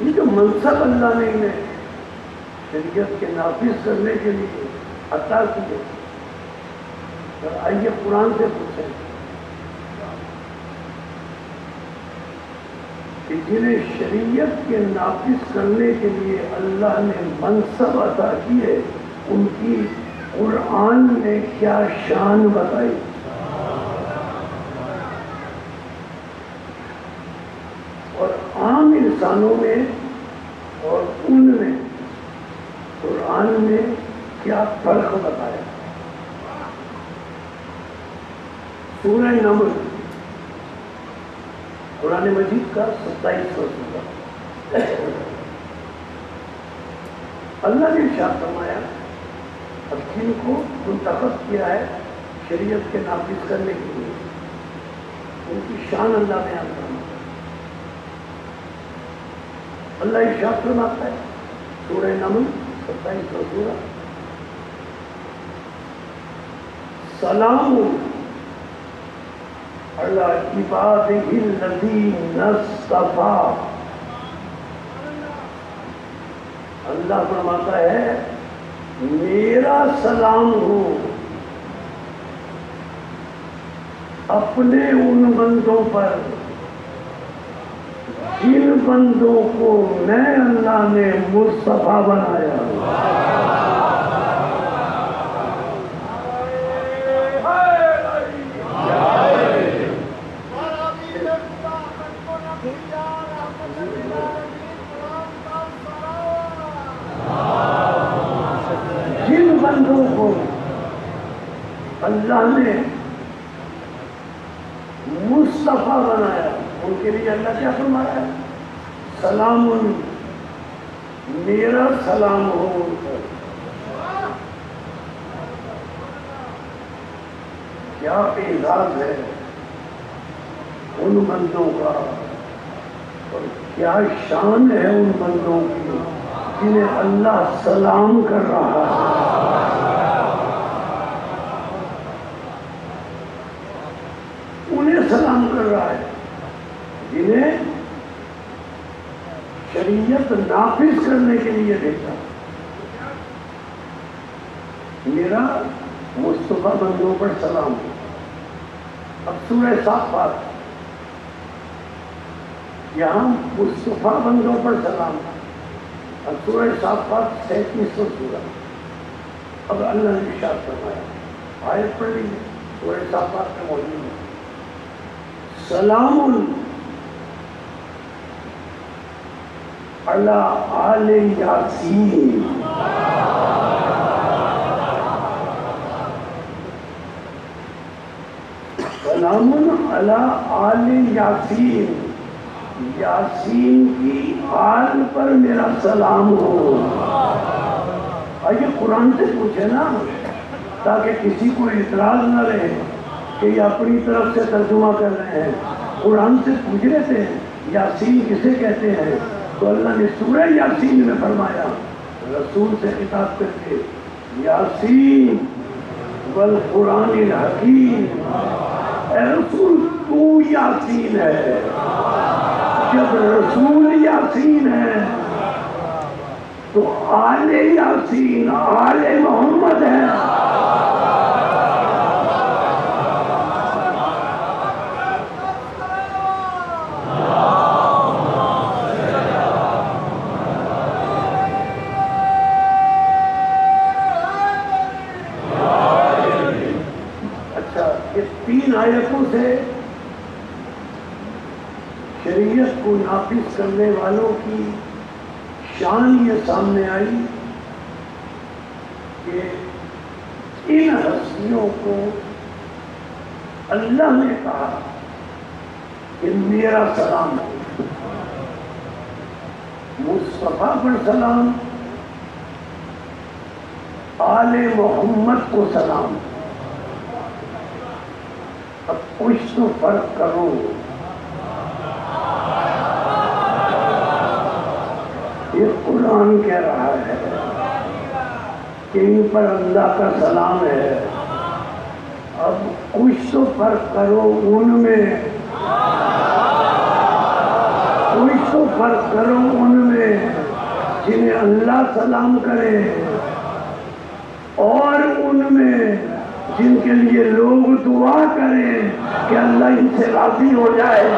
یہ جو منصب اللہ نے انہیں شریعت کے نافذ کرنے کے لیے عطا کیے، اور آئیے قرآن سے پوچھیں کہ جنہیں شریعت کے نافذ کرنے کے لیے اللہ نے منصب عطا کیے، ان کی قرآن نے کیا شان بتائی۔ اور عام انسانوں میں اور ان نے قرآن نے کیا فرق بتایا؟ سورہ نمل قرآن مجید کا 27واں سورہ، اللہ نے ارشاد فرمایا اب جن کو منتخب کیا ہے شریعت کے نافذ کرنے کے لیے ان کی شان اللہ بیان فرماتا ہے۔ اللہ ارشاد فرماتا ہے سورہ نمل 27واں سورہ، سلام علی عبادہ الذین اصطفیٰ۔ اللہ فرماتا ہے میرا سلام ہو اپنے ان بندوں پر جن بندوں کو میں اللہ نے مصطفیٰ بنایا۔ جن بندوں کو اللہ نے مصطفیٰ بنایا ان کے لیے اللہ کیا فرمایا ہے؟ سلام، میرا سلام ہو ان پر۔ کیا اعزاز ہے ان بندوں کا اور کیا شان ہے ان بندوں کی جنہیں اللہ سلام کر رہا ہے، انہیں سلام کر رہا ہے جنہیں شریعت نافذ کرنے کے لیے بھیجا۔ میرا مصطفیٰ بندوں پر سلام۔ اب سورہ صافات، یہاں مصطفیٰ بندوں پر سلام۔ اب سورہ صافات 37واں سورہ، اب اللہ نے ارشاد فرمایا، آیت پڑھ لیجیے سورہ صافات کا موضوع ہے سلام علی آل یاسین۔ سلام علی آل یاسین، یاسین کی آل پر میرا سلام ہو۔ آئیے قرآن سے پوچھے نا تاکہ کسی کو اعتراض نہ رہے کہ یہ اپنی طرف سے ترجمہ کر رہے ہیں۔ قرآن سے پوچھ رہے تھے یاسین کسے کہتے ہیں، تو اللہ نے سورہ یاسین میں فرمایا رسول سے خطاب کر کے، یاسین والقرآن الحکیم، اے رسول تو یاسین ہے۔ جب رسول یاسین ہے تو آل یاسین آل محمد ہے۔ تین آیتوں سے شریعت کو نافذ کرنے والوں کی شان یہ سامنے آئی کہ ان ہستیوں کو اللہ نے کہا کہ میرا سلام ہے، مصطفیٰ پر سلام، آل محمد کو سلام۔ اب کچھ تو فرق کرو، یہ قرآن کہہ رہا ہے کہ ان پر اللہ کا سلام ہے۔ اب کچھ تو فرق کرو ان میں، کچھ تو فرق کرو ان میں جنہیں اللہ سلام کرے اور ان میں جن کے لیے لوگ دعا کریں کہ اللہ ان سے راضی ہو جائے۔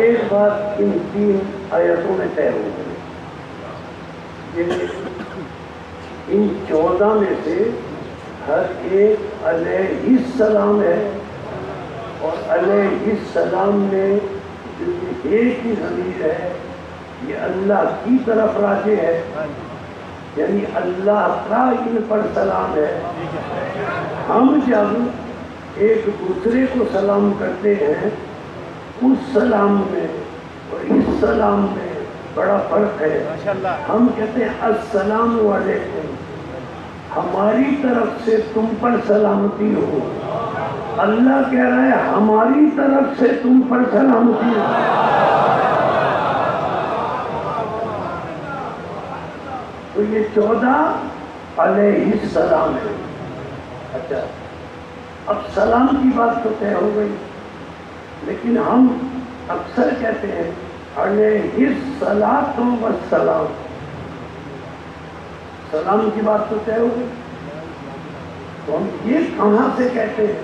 ایک بات ان 3 آیتوں میں طے ہو گئی کہ ان 14 میں سے ہر ایک علیہ السلام ہے، اور علیہ السلام میں جو ایک ہی ضمیر ہے یہ اللہ کی طرف راجع ہے، یعنی اللہ کا ان پر سلام ہے۔ ہم جب ایک دوسرے کو سلام کرتے ہیں اس سلام میں اور اس سلام میں بڑا فرق ہے۔ ہم کہتے ہیں السلام علیکم، ہماری طرف سے تم پر سلامتی ہو۔ اللہ کہہ رہا ہے ہماری طرف سے تم پر سلامتی ہو۔ تو یہ 14 علیہ السلام ہے۔ اچھا، اب سلام کی بات تو طے ہو گئی، لیکن ہم اکثر کہتے ہیں علیہ الصلاۃ والسلام، سلام کی بات تو طے ہو گئی، تو ہم یہ کہاں سے کہتے ہیں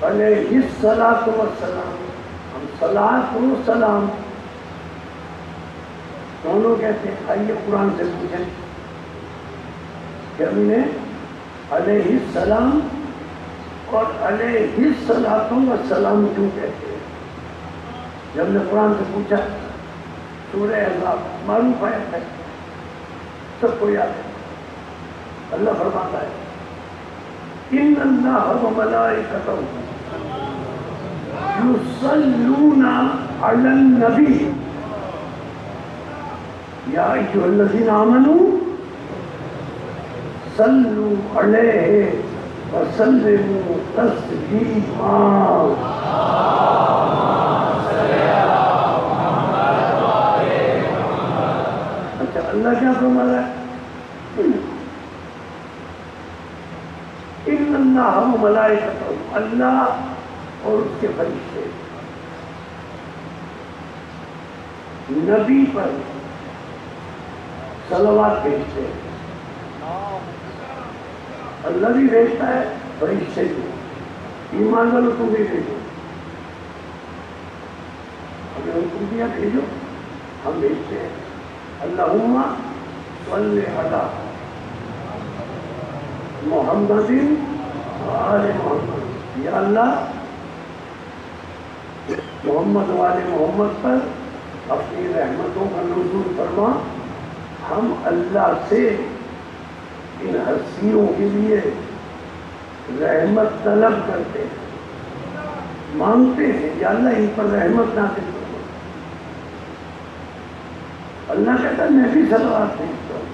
علیہ الصلاۃ والسلام؟ ہم صلاۃ و سلام دونوں کہتے ہیں۔ آئیے قرآن سے پوچھیں کہ ہم نے علیہ السلام اور علیہ الصلاۃ والسلام کیوں کہتے ہیں؟ جب نے قرآن سے پوچھا، سورہ احزاب معروف آیت ہے، سب کو یاد ہے، اللہ فرماتا ہے ان اللہ و ملائکتہ یصلون علی النبی یا ایھا الذین آمنوا صلوا علیہ وسلموا تسلیما۔ اچھا، اللہ کیا فرما رہا ہے؟ ان اللہ و ملائکتہ، اللہ اور اس کے فرشتے نبی پر صلوات بھیجتے ہیں۔ اللہ بھی بھیجتا ہے، فرشتے بھی، ایمان والوں تم بھی بھیجو، اگر حکم دیا بھیجو، ہم بھیجتے ہیں۔ اللہم صلی علی محمد و آل محمد، یا اللہ محمد و آل محمد پر اپنی رحمتوں کا نزول فرما۔ ہم اللہ سے ان ہستیوں کے لیے رحمت طلب کرتے ہیں، مانگتے ہیں یا اللہ ان پر رحمت نازل کرو۔ اللہ کہتا ہے میں بھی صلوات بھیجتا ہوں،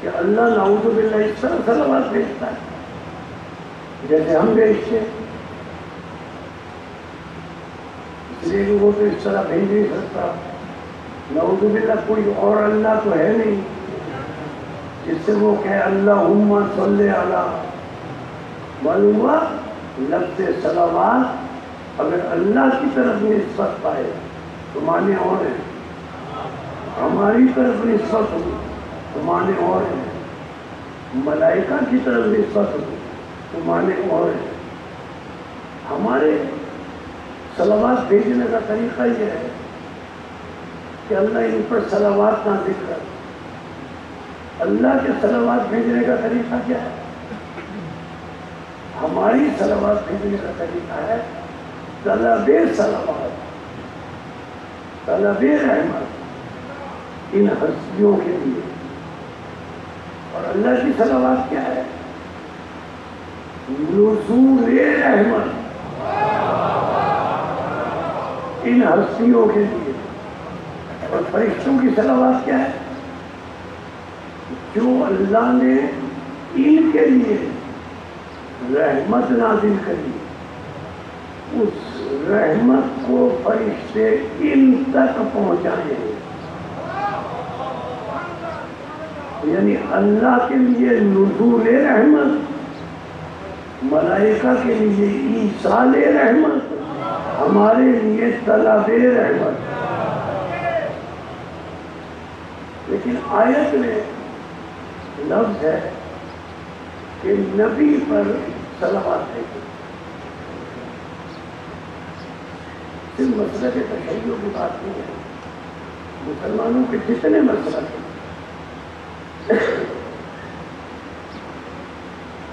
کہ اللہ نعوذ باللہ اس طرح صلوات بھیجتا ہے جیسے ہم بھیجتے ہیں، اس لیے وہ تو اس طرح بھیج نہیں سکتا۔ نعوذ باللہ کوئی اور اللہ تو ہے نہیں جس سے وہ کہے اللہم صلی علی۔ معلوم ہوا لفظ صلوات اگر اللہ کی طرف نسبت پائے تو معنی اور ہے، ہماری طرف نسبت ہو تو معنی اور ہے، ملائکہ کی طرف نسبت ہو تو معنی اور ہے۔ ہمارے صلوات بھیجنے کا طریقہ یہ ہے کہ اللہ ان پر صلوات نازل کر۔ اللہ کے صلوات بھیجنے کا طریقہ کیا ہے؟ ہماری صلوات بھیجنے کا طریقہ ہے طلب صلوات، طلب رحمت ان ہستیوں کے لیے۔ اور اللہ کی صلوات کیا ہے؟ نزول رحمت ان ہستیوں کے لیے۔ اور فرشتوں کی صلوات کیا ہے؟ جو اللہ نے ان کے لیے رحمت نازل کری، اس رحمت کو فرشتے ان تک پہنچائیں، یعنی اللہ کے لیے نزول رحمت، ملائکہ کے لیے ایصال رحمت، ہمارے لیے طلب رحمت۔ لیکن آیت میں لفظ ہے کہ نبی پر صلوات دیتے صرف مسئلہ کے تشیع کی بات نہیں ہے، مسلمانوں کے جتنے مسئلہ ہیں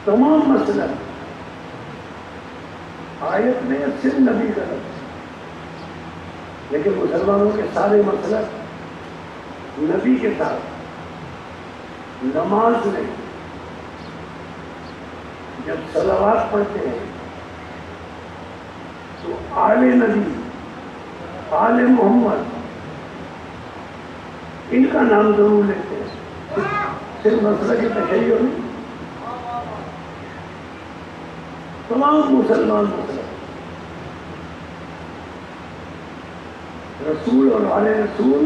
تمام مسئلہ آیت میں صرف نبی کا لفظ، لیکن مسلمانوں کے سارے مسئلہ نبی کے ساتھ نماز میں جب صلوات پڑھتے ہیں تو آل نبی آل محمد ان کا نام ضرور لیتے ہیں، صرف مسئلہ کی تشیع نہیں، تمام مسلمان مسئلہ رسول اور آل رسول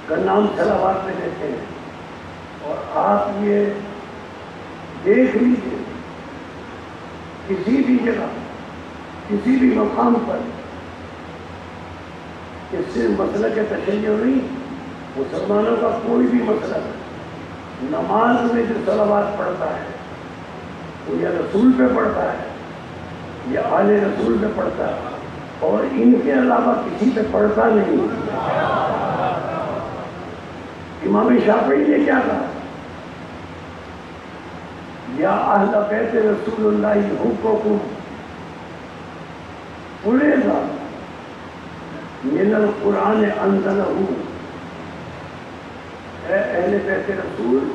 کا نام صلوات میں لیتے ہیں۔ اور آپ یہ دیکھ لیجیے کسی بھی جگہ کسی بھی مقام پر اس سے مسئلہ کے تشیع نہیں، مسلمانوں کا کوئی بھی مسئلہ نہیں، نماز میں جو صلوات پڑھتا ہے وہ یا رسول پہ پڑھتا ہے یا آل رسول پہ پڑھتا ہے، اور ان کے علاوہ کسی پہ پڑھتا نہیں۔ امام شافعی نے کیا کہا؟ یا اہل بیت رسول اللہ حقوقکم فریضہ من القرآن انزلہ، اے اہل بیت رسول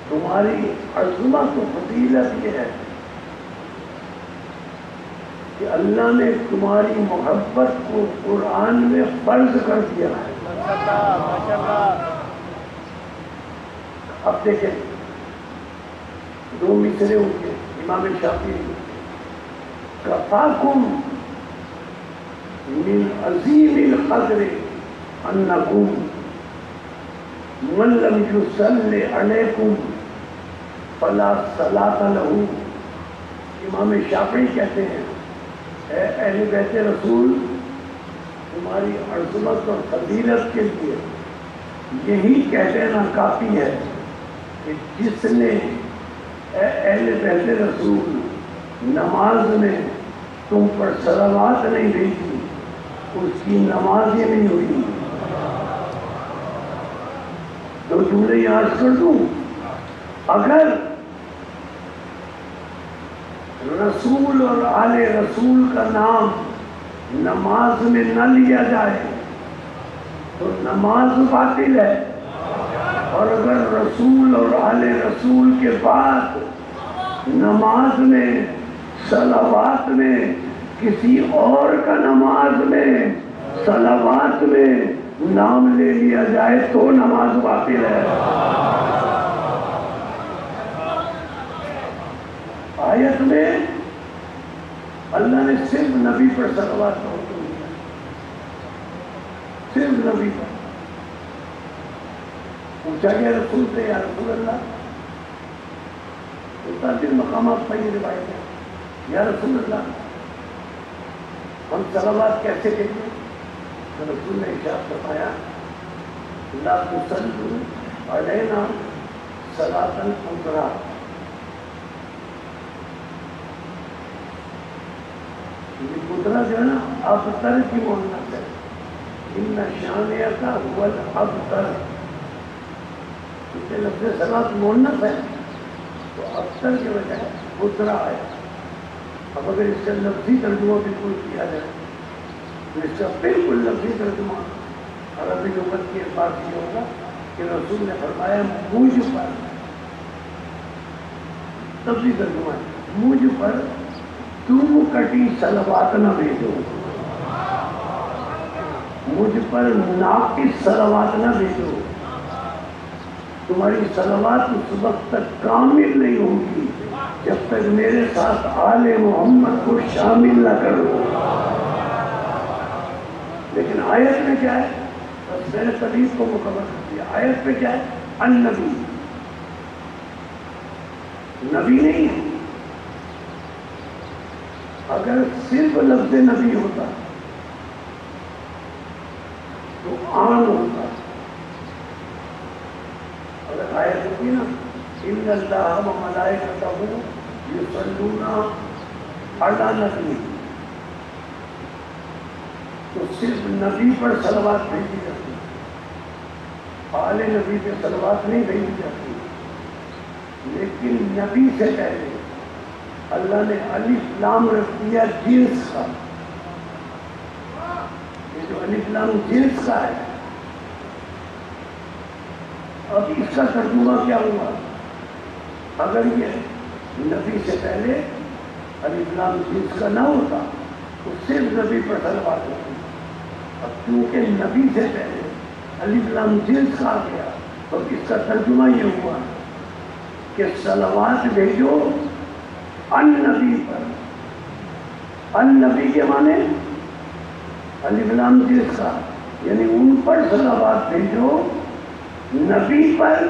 تمہاری عظمت و فضیلت یہ ہے کہ اللہ نے تمہاری محبت کو قرآن میں فرض کر دیا ہے۔ اب دیکھیں دو مصرے ان کے امام شافعی، کفاکم من عظیم القدر انکم من لم یصلی علیکم فلا صلاۃ لہ۔ امام شافعی کہتے ہیں اے اہل بیت رسول تمہاری عظمت اور فضیلت کے لیے یہی کہہ دینا کافی ہے کہ جس نے اے اہل بیت رسول نماز میں تم پر صلوات نہیں بھیجی اس کی نماز ہی نہیں ہوئی۔ دو جملے یاد کر دوں، اگر رسول اور آل رسول کا نام نماز میں نہ لیا جائے تو نماز باطل ہے، اور اگر رسول اور آل رسول کے بعد نماز میں صلوات میں کسی اور کا نماز میں صلوات میں نام لے لیا جائے تو نماز باطل ہے۔ آیت میں اللہ نے صرف نبی پر صلوات کا حکم دیا، صرف نبی پر۔ پوچھا گیا رسول سے یا رسول اللہ، متعدد مقامات پر یہ روایت ہے، یا رسول اللہ ہم صلوات کیسے کہیں گے؟ تو رسول نے ارشاد فرمایا لا تصلوا علینا صلاۃ القدرہ، یہ قدرہ جو ہے نا ابتر کی مونت ہے، ان شانیہ کا هو الابتر، کیونکہ لفظ صلاۃ مونت ہے تو ابتر کی وجہ قدرہ آیا۔ اب اگر اس کا لفظی ترجمہ بالکل کیا جائے تو اس کا بالکل لفظی ترجمہ عربی لغت کے اعتبار سے یہ ہوگا کہ رسول نے فرمایا مجھ پر، لفظی ترجمہ ہے مجھ پر تم کٹی صلوات نہ بھیجو، مجھ پر ناقص صلوات نہ بھیجو، تمہاری صلوات اس وقت تک کامل نہیں ہوگی جب تک میرے ساتھ آل محمد کو شامل نہ کرو۔ لیکن آیت میں کیا ہے؟ بس میں نے تبلیغ کو مکمل کر دیا۔ آیت میں کیا ہے؟ النبی، نبی نہیں ہے۔ اگر صرف لفظ نبی ہوتا تو عام ہوتا، اگر آیت ہوتی نا ان اللہ و ملائکتہ یصلون علی نبی، تو صرف نبی پر صلوات بھیجی جاتی، آل نبی پہ صلوات نہیں بھیجی جاتی، لیکن نبی سے پہلے اللہ نے الف لام رکھ دیا جنس کا، یہ جو الف لام جنس کا ہے، اب اس کا ترجمہ کیا ہوا؟ اگر یہ نبی سے پہلے الف لام جنس کا نہ ہوتا تو صرف نبی پر صلوات ہوتی، اب کیونکہ نبی سے پہلے الف لام جنس کا آ گیا تو اس کا ترجمہ یہ ہوا کہ صلوات بھیجو النبی پر، النبی کے معنی الف لام جنس کا، یعنی ان پر صلوات بھیجو نبی پر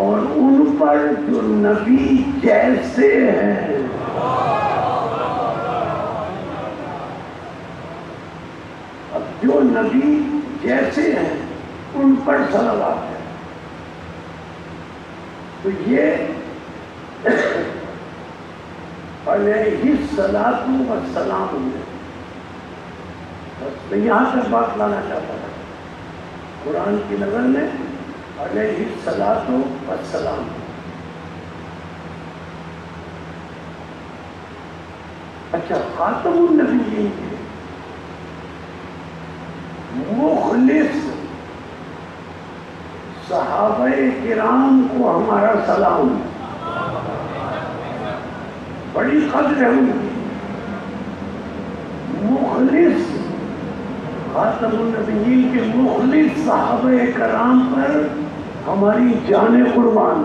اور ان پر جو نبی جیسے ہیں۔ اب جو نبی جیسے ہیں ان پر صلوات ہے، تو یہ علیہ الصلاۃ والسلام ہے۔ بس میں یہاں تک بات لانا چاہتا تھا، قرآن کی نظر میں علیہ الصلاۃ والسلام۔ اچھا، خاتم النبیین کے مخلص صحابہ کرام کو ہمارا سلام، بڑی قدر ہے ان کی۔ مخلص خاتم النبیین کے مخلص صحابہ کرام پر ہماری جان قربان۔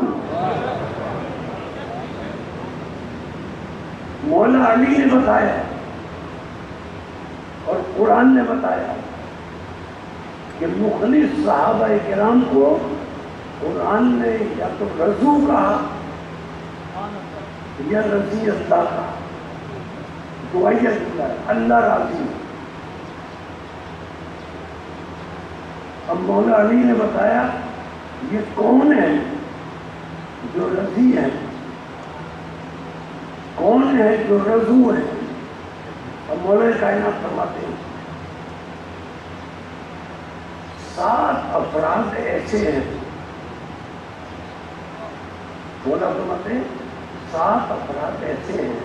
مولا علی نے بتایا اور قرآن نے بتایا کہ مخلص صحابہ کرام کو قرآن نے یا تو رضو کہا یا رضی اللہ کہا، دعائیہ دیا اللہ راضی۔ اب مولا علی نے بتایا یہ کون ہے جو رضی ہے، کون ہے جو رضو ہے۔ اب مولا کائنات فرماتے ہیں 7 افراد ایسے ہیں، مولا فرماتے ہیں 7 افراد ایسے ہیں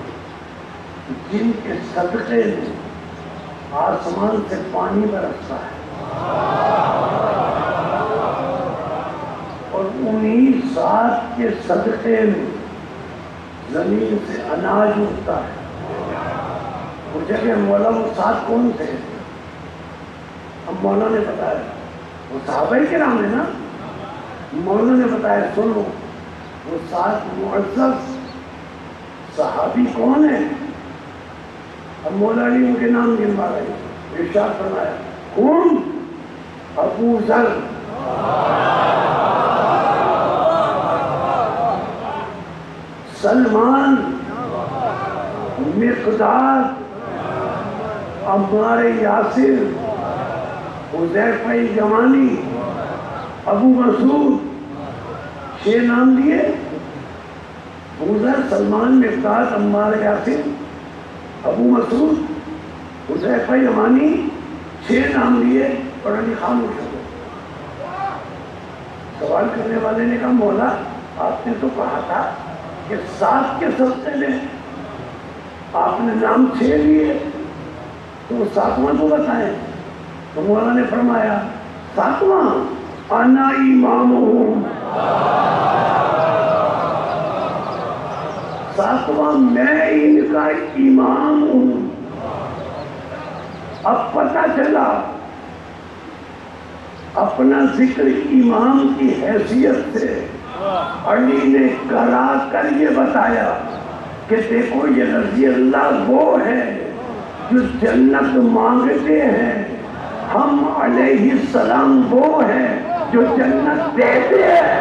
جن کے صدقے میں آسمان سے پانی برستا ہے اور انہی 7 کے صدقے میں زمین سے اناج اگتا ہے۔ وہ جگہ مولا وہ 7 کون تھے؟ اب مولا نے بتایا وہ صحابہ کرام ہے نا، مولا نے بتایا سنو وہ 7 معزز صحابی کون ہیں؟ اب مولا علی ان کے نام گنوا رہے ہیں، ارشاد فرمایا کون؟ ابو ذر، سلمان، مقداد، عمار یاسر، حذیفہ یمانی، ابو مسعود، 6 نام دیے، ابو ذر، سلمان، مقداد، عمار یاسر، ابو مسعود، حذیفہ یمانی، 6 نام دیے، اور علی خاموش ہو گئے۔ سوال کرنے والے نے کہا مولا آپ نے تو کہا تھا کہ 7 کے سلسلے میں آپ نے نام 6 لیے، تو وہ 7واں کو بتائیں۔ تو مولا نے فرمایا 7واں انا امامہم، 7واں میں ان کا امام ہوں۔ اب پتہ چلا اپنا ذکر امام کی حیثیت سے علی نے کرا کر یہ بتایا کہ دیکھو یہ رضی اللہ وہ ہے جو جنت مانگتے ہیں، ہم علیہ السلام وہ ہیں جو جنت دیتے ہیں۔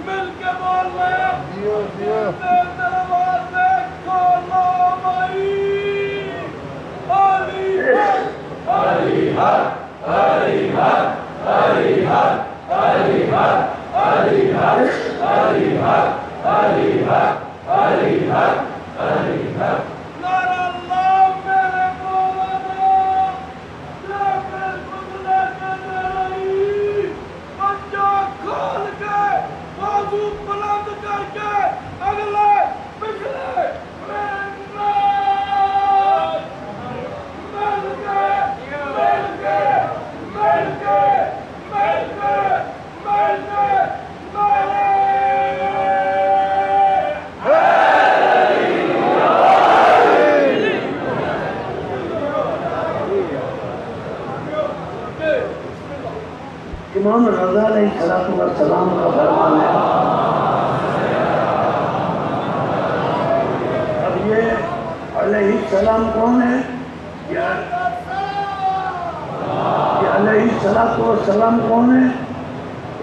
مل کے بول رہے امام رضا علیہ السلام کا فرمان ہے. اب یہ علیہ السلام کون ہے؟ یہ علیہ السلام کون ہے؟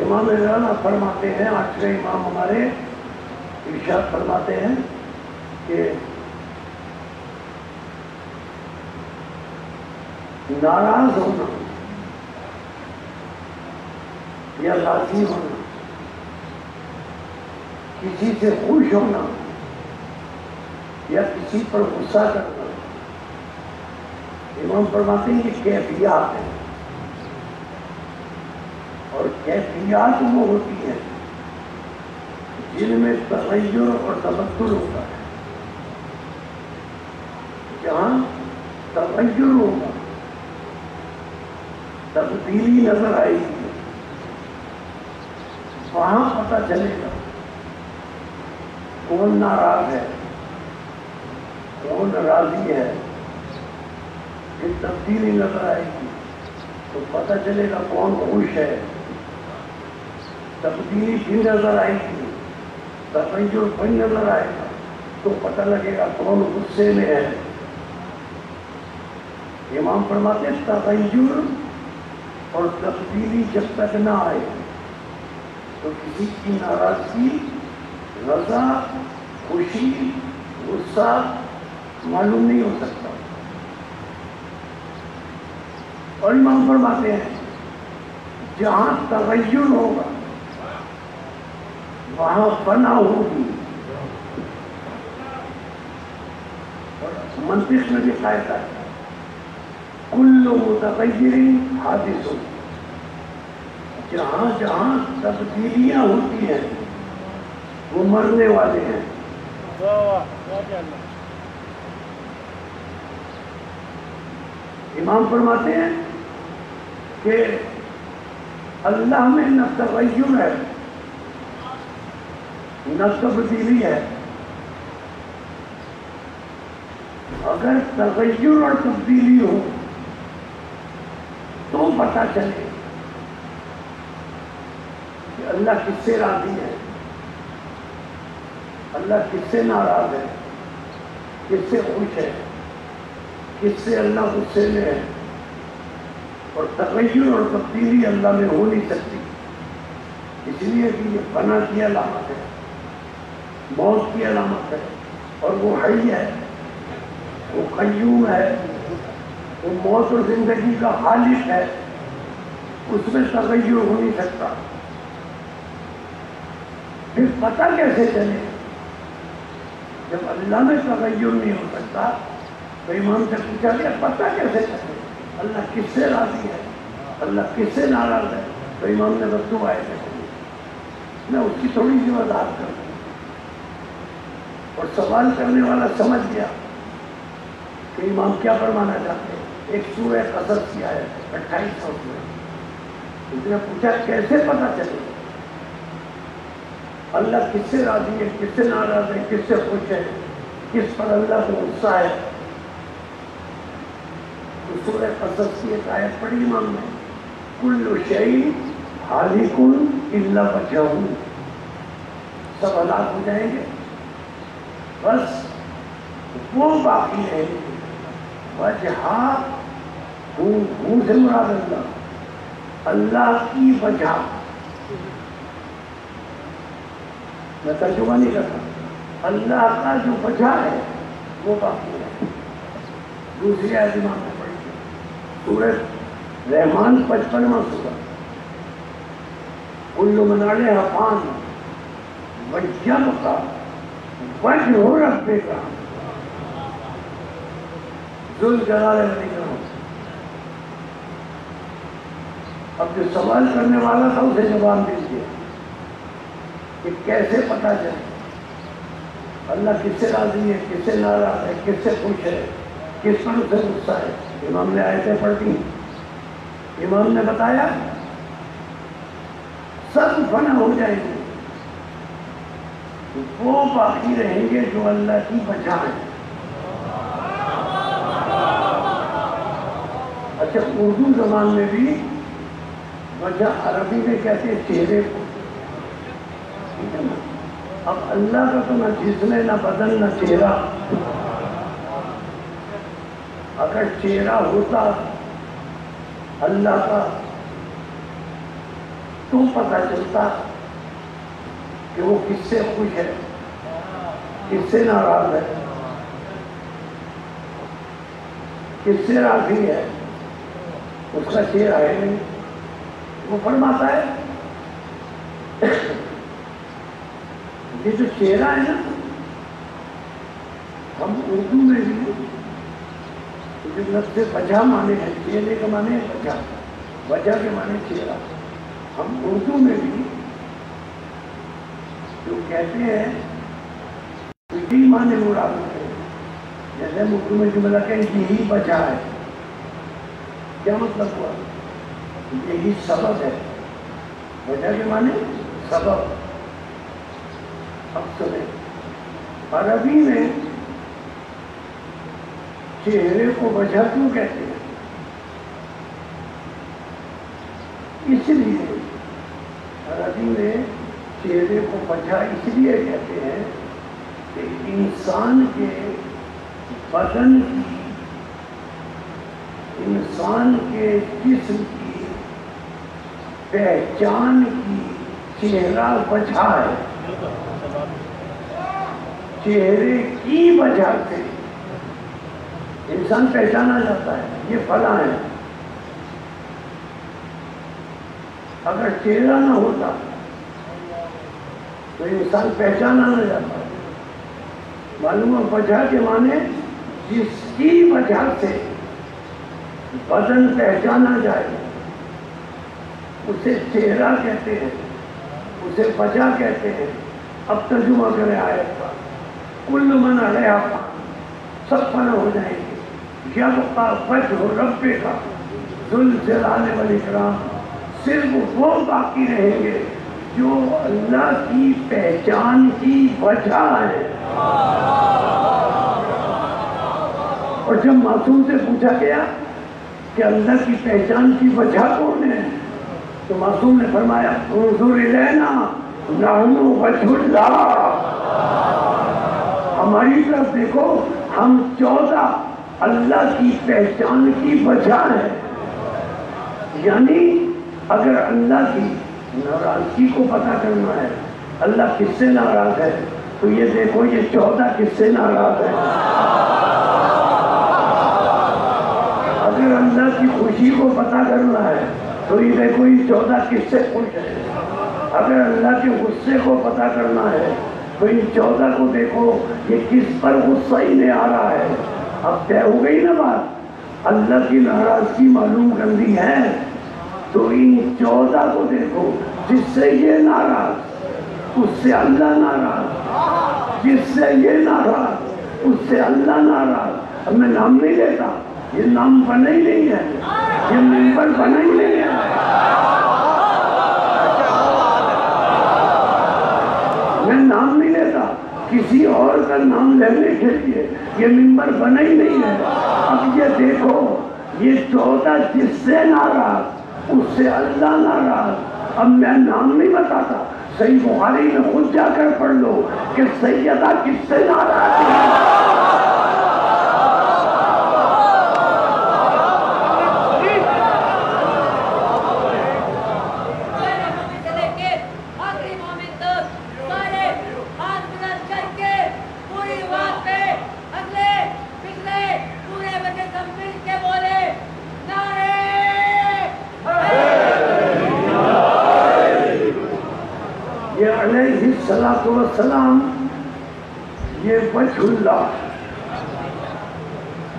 امام رضا فرماتے ہیں، آٹھویں امام ہمارے ارشاد فرماتے ہیں کہ ناراض ہونا یا راضی ہونا، کسی سے خوش ہونا یا کسی پر غصہ کرنا، امام فرماتے ہیں یہ کیفیات ہیں، اور کیفیات وہ ہوتی ہیں جن میں تغیر اور تبدل ہوتا ہے. جہاں تغیر ہوگا، تبدیلی نظر آئے گی، وہاں پتہ چلے گا کون ناراض ہے، کون راضی ہے. پھر تبدیلی نظر آئے گی تو پتہ چلے گا کون خوش ہے. تبدیلی بھی نظر آئے گی، تغیر بھی نظر آئے گا تو پتہ لگے گا کون غصے میں ہے. امام فرماتے ہیں تغیر اور تبدیلی جب تک نہ آئے تو کسی کی ناراضگی، رضا، خوشی، غصہ معلوم نہیں ہو سکتا. اور امام فرماتے ہیں جہاں تغیر ہوگا وہاں فنا ہوگی. اور منطق میں بھی قاعدہ ہے کل متغیر حادث. جہاں جہاں تبدیلیاں ہوتی ہیں وہ مرنے والے ہیں. امام فرماتے ہیں کہ اللہ میں نہ تغیر ہے نہ تبدیلی ہے. اگر تغیر اور تبدیلی ہو تو پتہ چلے کہ اللہ کس سے راضی ہے، اللہ کس سے ناراض ہے، کس سے خوش ہے، کس سے اللہ غصے میں ہے. اور تغیر اور تبدیلی اللہ میں ہو نہیں سکتی، اس لیے کہ یہ فنا کی علامت ہے، موت کی علامت ہے. اور وہ حی ہے، وہ قیوم ہے، وہ موت اور زندگی کا خالق ہے، اس میں تغیر ہو نہیں سکتا. پھر پتہ کیسے چلے؟ جب اللہ میں تغیر نہیں ہو سکتا تو امام سے پوچھا گیا پتہ کیسے چلے اللہ کس سے راضی ہے، اللہ کس سے ناراض ہے؟ تو امام نے بس دو آئے تھے. میں اس کی تھوڑی سی وضاحت کر دوں. اور سوال کرنے والا سمجھ گیا کہ امام کیا فرمانا چاہتے ہیں. ایک سورہ قصص کی آیت 28 میں اس نے پوچھا کیسے پتہ چلے اللہ کس سے راضی ہے، کس سے ناراض ہے، کس سے خوش ہے، کس پر اللہ کو غصہ ہے. تو سورہ قصص کی ایک آیت پڑھی امام نے کل شیء ہالک الا وجہہ، سب ہلاک ہو جائیں گے بس وہ باقی ہے. وجہ ہوں سے مراد اللہ کی وجہ. میں ترجمہ نہیں کرتا، اللہ کا جو وجہ ہے وہ باقی ہے. دوسری آیت امام نے پڑھی سورہ رحمان 55واں سورہ. کل من علیہا فان ویبقی وجہ ربک ذو الجلال والاکرام. اب جو سوال کرنے والا تھا اسے جواب دیجیے کہ کیسے پتہ چلے اللہ کس سے راضی ہے, کس سے ناراض ہے, کس سے خوش ہے, کس پر اسے غصہ ہے. امام نے آیتیں پڑھی, امام نے بتایا سب فنا ہو جائیں گے, وہ باقی رہیں گے جو اللہ کی وجہ ہے. اچھا, اردو زبان میں بھی وجہ عربی میں کہتے ہیں چہرے کو, ٹھیک ہے نا. اب اللہ کا تو نہ جسم نہ بدن نہ چہرہ. اگر چہرہ ہوتا اللہ کا تو پتہ چلتا کہ وہ کس سے خوش ہے, کس سے ناراض ہے, کس سے راضی ہے. اس کا چہرہ ہے نہیں. وہ فرماتا ہے یہ جو چہرہ ہے نا, ہم اردو میں بھی جو لفظ وجہ مانے ہیں, چہرے کے مانے وجہ, وجہ کے مانے چہرہ. ہم اردو میں بھی جو کہتے ہیں یہی مانے مراد ہوتے ہیں. جیسے ہم اردو میں جملہ کہیں یہی وجہ ہے, کیا مطلب ہوا؟ یہی سبب ہے. وجہ کے مانے سبب. اب سنیں, عربی میں چہرے کو وجہ کیوں کہتے ہیں؟ اس لیے عربی میں چہرے کو وجہ اس لیے کہتے ہیں کہ انسان کے بدن کی, انسان کے جسم کی پہچان کی چہرہ وجہ ہے. چہرے کی وجہ سے انسان پہچانا جاتا ہے یہ فلاں ہے. اگر چہرہ نہ ہوتا تو انسان پہچانا نہ جاتا. معلوم ہے وجہ کے معنی جس کی وجہ سے بدن پہچانا جائے اسے چہرہ کہتے ہیں, اسے وجہ کہتے ہیں. اب ترجمہ کریں آیت کا. کل من علیہا فان, سب فنا ہو جائیں گے. یبقی وجہ ربک ذو الجلال والاکرام, صرف وہ باقی رہیں گے جو اللہ کی پہچان کی وجہ ہے. اور جب معصوم سے پوچھا گیا کہ اللہ کی پہچان کی وجہ کون ہے تو معصوم نے فرمایا انظر الینا نحن وجہ اللہ, ہماری طرف دیکھو ہم 14 اللہ کی پہچان کی وجہ ہے. یعنی اگر اللہ کی ناراضگی کو پتہ کرنا ہے اللہ کس سے ناراض ہے تو یہ دیکھو یہ 14 کس سے ناراض ہے. اگر اللہ کی خوشی کو پتہ کرنا ہے تو یہ دیکھو یہ 14 کس سے خوش ہے. اگر اللہ کے غصے کو پتہ کرنا ہے تو ان 14 کو دیکھو یہ کس پر غصہ ہی نہیں آ رہا ہے. اب طے ہو گئی نا بات, اللہ کی ناراضگی معلوم کرنی ہے تو ان 14 کو دیکھو جس سے یہ ناراض اس سے اللہ ناراض, جس سے یہ ناراض اس سے اللہ ناراض. اب میں نام نہیں لیتا, یہ نام بنا ہی نہیں ہے, یہ ممبر بنا ہی نہیں ہے. میں نام نہیں لیتا, کسی اور کا نام لینے کے لیے یہ ممبر بنا ہی نہیں ہے. اب یہ دیکھو یہ 14 جس سے ناراض اس سے اللہ ناراض. اب میں نام نہیں بتاتا, صحیح بخاری میں خود جا کر پڑھ لو کہ سیدہ کس سے ناراض ہے. اگلے پچھلے پورے بچے سب مل کے بولے نعرے والسلام یہ وجہ اللہ،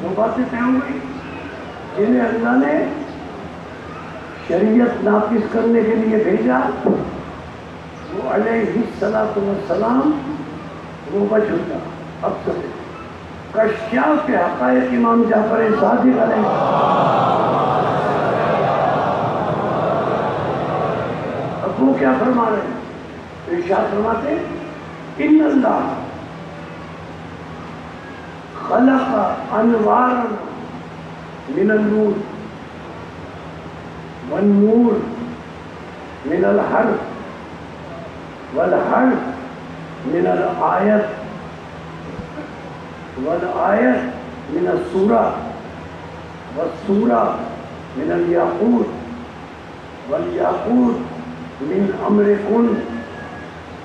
وہ باتیں طے ہو گئی جنہیں اللہ نے شریعت نافذ کرنے کے لیے بھیجا، وہ علیہ الصلوۃ والسلام وہ وجہ اللہ۔ اب تو کشاف کے حقائق امام جعفر صادق علیہ اب وہ کیا فرما رہے ہیں؟ ارشاد فرماتے ہیں ان اللہ خلق انوارا من النور والنور من الحرف والحرف من الآیت والآیت من السورہ والسورہ من الیاقوت والیاقوت من امر کن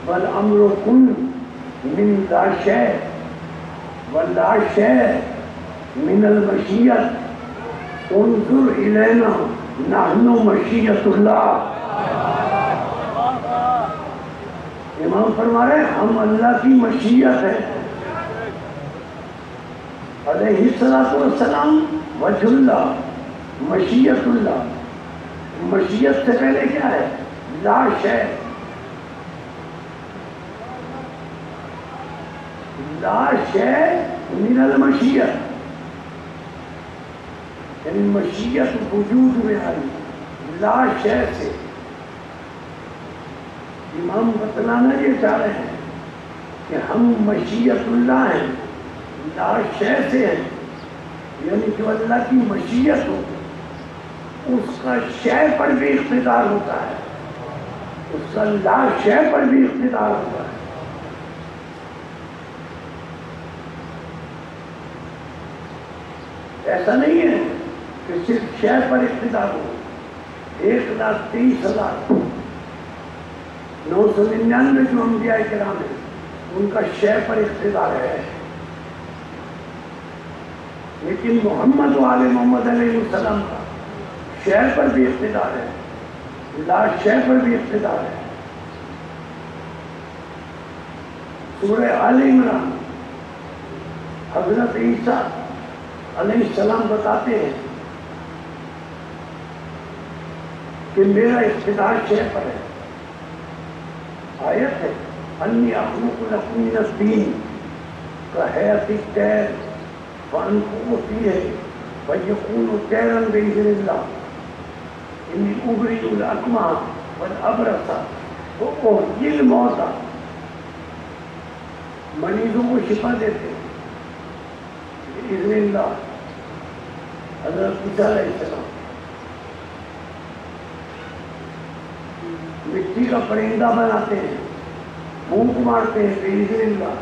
والامر کن من لا شیء واللا شیء من المشیت انظر الینا نحن مشیت اللہ۔ امام فرما رہے ہیں ہم اللہ کی مشیت ہے۔ علیہ الصلوۃ والسلام وجہ اللہ، مشیت اللہ۔ مشیت سے پہلے کیا ہے؟ لا شیء، لا شیء من المشیت، یعنی مشیت وجود میں آئی لا شیء سے۔ امام بتلانا یہ چاہ رہے ہیں کہ ہم مشیت اللہ ہیں، لا شیء سے ہیں، یعنی جو اللہ کی مشیت ہو اس کا شیء پر بھی اقتدار ہوتا ہے، اس کا لا شیء پر بھی اقتدار ہوتا ہے۔ ایسا نہیں ہے کہ صرف شیء پر اقتدار ہو۔ 1,30,999 جو انبیاء کرام ہیں ان کا شیء پر اقتدار ہے، لیکن محمد و آل محمد علیہ السلام کا شیء پر بھی اقتدار ہے، لا شیء پر بھی اقتدار ہے۔ سورہ آل عمران حضرت عیسیٰ علیہ السلام بتاتے ہیں کہ میرا اقتدار شیء پر ہے۔ آیت ہے انی اخلق لکم من الطین کہیئۃ الطیر فانفخ فیہ فیکون طیرا بإذن اللہ انی ابرئ الاکمہ والابرص واحیی الموتیٰ۔ مریضوں کو شفا دیتے بإذن اللہ۔ حضرت عیسیٰ علیہ السلام مٹی کا پرندہ بناتے ہیں، پھونک مارتے ہیں بإذن اللہ،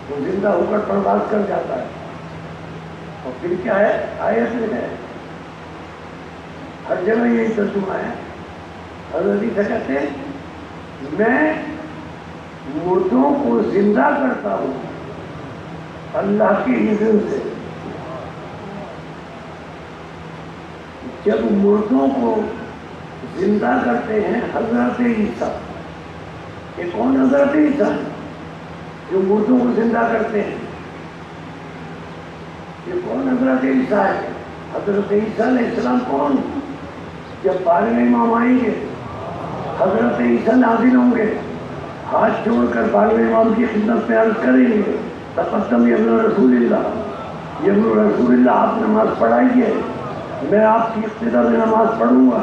وہ زندہ ہو کر پرواز کر جاتا ہے۔ اور پھر کیا ہے؟ آیت میں ہے، ہر جگہ یہی ترجمہ ہے۔ حضرت عیسیٰ کہتے ہیں میں مردوں کو زندہ کرتا ہوں اللہ کی اذن سے۔ جب مردوں کو زندہ کرتے ہیں حضرت عیسیٰ، یہ کون حضرت عیسیٰ جو مردوں کو زندہ کرتے ہیں؟ یہ کون حضرت عیسیٰ ہے؟ حضرت عیسیٰ علیہ السلام کون؟ جب 12ویں امام آئیں گے حضرت عیسیٰ نازل ہوں گے، ہاتھ جوڑ کر 12ویں امام کی خدمت میں عرض کریں گے تقدم ابن رسول اللہ، یہ ابن رسول اللہ آپ نماز پڑھائیے، میں آپ کی اقتدا میں نماز پڑھوں گا۔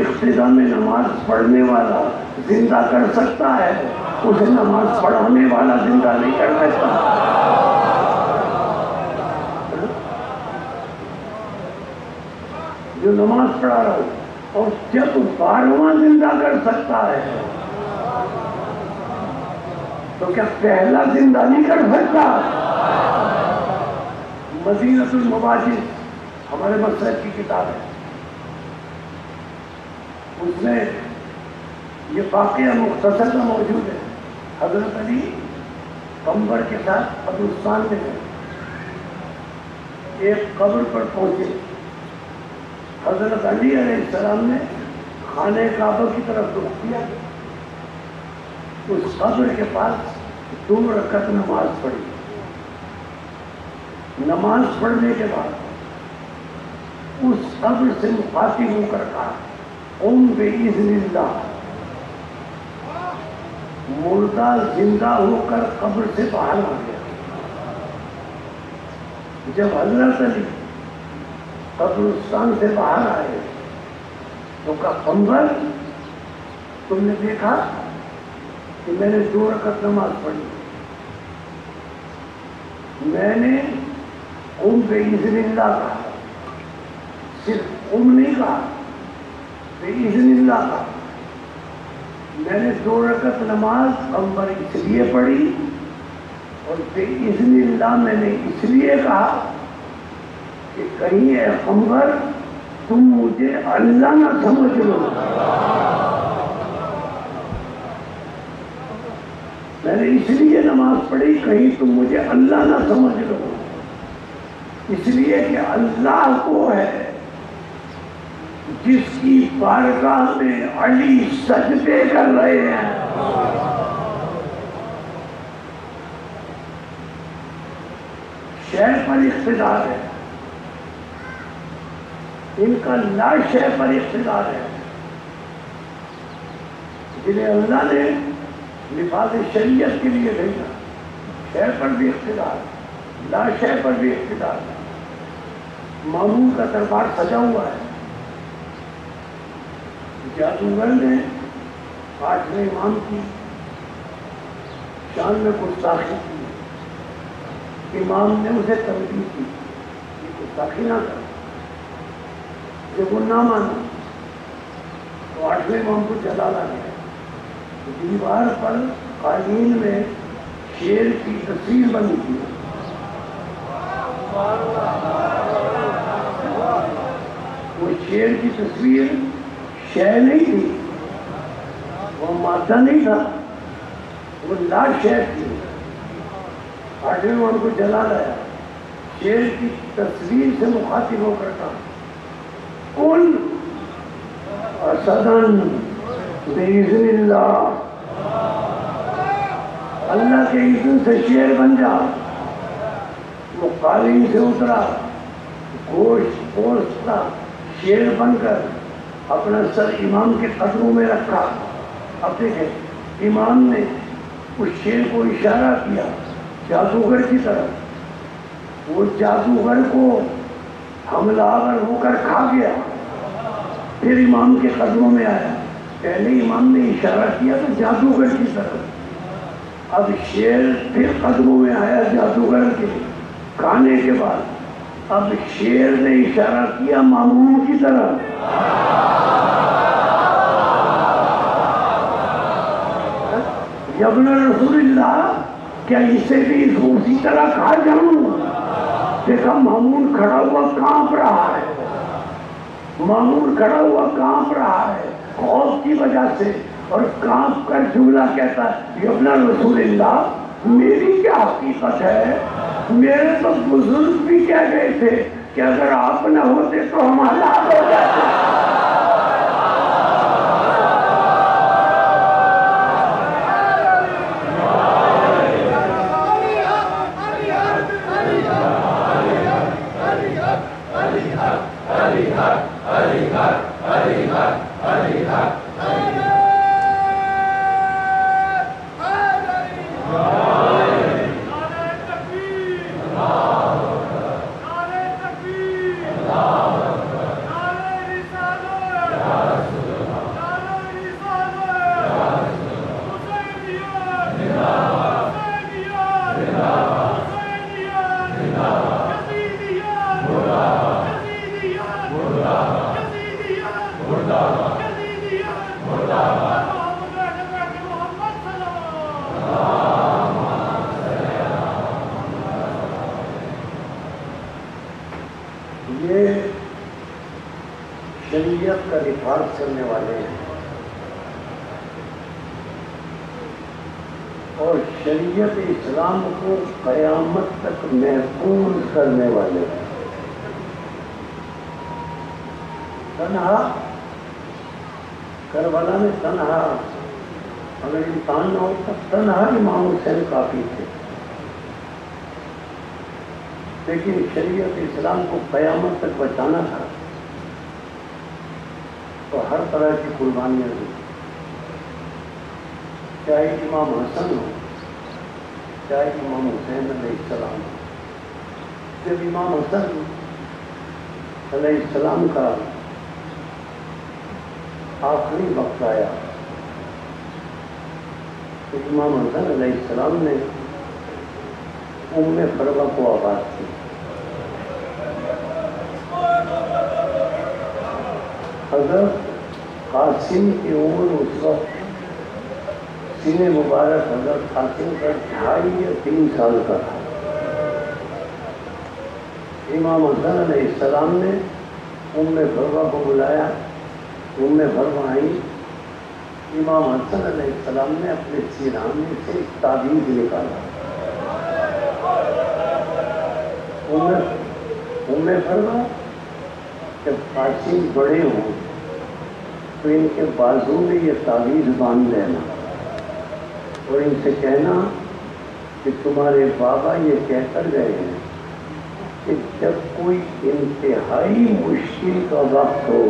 اقتدا میں نماز پڑھنے والا زندہ کر سکتا ہے، اسے نماز پڑھانے والا زندہ نہیں کر سکتا۔ جو نماز پڑھا رہا ہوں اور جب 12واں زندہ کر سکتا ہے تو کیا پہلا زندہ نہیں کر سکتا؟ مدینۃ المواجد ہمارے مسلک کی کتاب ہے، اس میں یہ واقعہ مختصر کا موجود ہے۔ حضرت علی قمبر کے ساتھ قبرستان میں گئے، ایک قبر پر پہنچے، حضرت علی علیہ السلام نے خانہ کعبہ کی طرف رخ کیا، اس قبر کے پاس 2 رکعت نماز پڑھی. نماز پڑھنے کے بعد اس قبر سے مخاطب ہو کر کہا قم بإذن اللہ. مردہ زندہ ہو کر قبر سے باہر آ گیا. جب حضرت علی قبرستان سے باہر آئے تو کہا قمبر تم نے دیکھا کہ میں نے 2 رکعت نماز پڑھی. میں نے قم بإذن اللہ کہا, صرف قم نہیں کہا, بإذن اللہ کہا. میں نے 2 رکعت نماز قمبر اس لیے پڑھی اور بإذن اللہ میں نے اس لیے کہا کہ کہیں اے قمبر تم مجھے اللہ نہ سمجھ لو. میں نے اس لیے نماز پڑھی کہیں تم مجھے اللہ نہ سمجھ لو, اس لیے کہ اللہ وہ ہے جس کی بارگاہ میں علی سجدے کر رہے ہیں. شے پر اقتدار ہے, ان کا لا شے پر اقتدار ہے. جنہیں اللہ نے لفاظ شریعت کے لیے بھیجا, شے پر بھی اقتدار, لا شے پر بھی اقتدار. مامون کا دربار سجا ہوا ہے. جادوگر نے 8ویں امام کی شان میں گستاخی کی. امام نے اسے تنبیہ کی کہ گستاخی نہ کر. جب وہ نہ مانا تو 8ویں امام کو جلالا گیا. دیوار پر قالین میں شیر کی تصویر بنی تھی. وہ شیر کی تصویر شے نہیں تھی, وہ مادہ نہیں تھا, وہ لا شے تھی. 8ویں امام کو جلا لایا. شیر کی تصویر سے مخاطب ہو کر کہا کن اسدن بإذن اللہ, اللہ کے اذن سے شیر بن جا. وہ قالین سے اترا, گوشت پوست تھا, شیر بن کر اپنا سر امام کے قدموں میں رکھا. اب دیکھیں امام نے اس شیر کو اشارہ کیا جادوگر کی طرف. وہ جادوگر کو حملہ آور ہو کر کھا گیا, پھر امام کے قدموں میں آیا. پہلے امام نے اشارہ کیا تو جادوگر کی طرف, اب شیر پھر قدموں میں آیا جادوگر کے کھانے کے بعد. اب شیر نے اشارہ کیا مامون کی طرف. ابن رسول اللہ کیا اسے بھی اسی طرح کھا جاؤں؟ دیکھا مامون کھڑا ہوا کانپ رہا ہے. مامون کھڑا ہوا کانپ رہا ہے خوف کی وجہ سے, اور کانپ کر جملہ کہتا ہے ابن رسول اللہ میری کیا حقیقت ہے؟ میرے تو بزرگ بھی کہہ گئے تھے کہ اگر آپ نہ ہوتے تو ہم ہلاک ہو جاتے. یہ شریعت کا حفاظت کرنے والے ہیں اور شریعت اسلام کو قیامت تک محفوظ کرنے والے ہیں. تنہا کربلا میں تنہا اگر امتحان نہ ہوتا تنہا امام حسین کافی تھے، لیکن شریعت اسلام کو قیامت تک بچانا تھا تو ہر طرح کی قربانیاں دی، چاہے امام حسن ہو چاہے امام حسین علیہ السلام ہو۔ جب امام حسن علیہ السلام کا آخری وقت آیا تو امام حسن علیہ السلام نے ام فروا کو آواز کی۔ حضرت قاسم کی عمر اس وقت سینہ مبارک حضرت قاسم کا 2.5 یا 3 سال کا تھا۔ امام حسن علیہ السلام نے ام فروا کو بلایا، ام فروا آئی، امام حسن علیہ السلام نے اپنے سیرانے سے ایک تعویذ نکالا۔ ام فرما جب قاسم بڑے ہوں تو ان کے بازو میں یہ تعویذ باندھ لینا اور ان سے کہنا کہ تمہارے بابا یہ کہہ کر گئے ہیں کہ جب کوئی انتہائی مشکل کا وقت ہو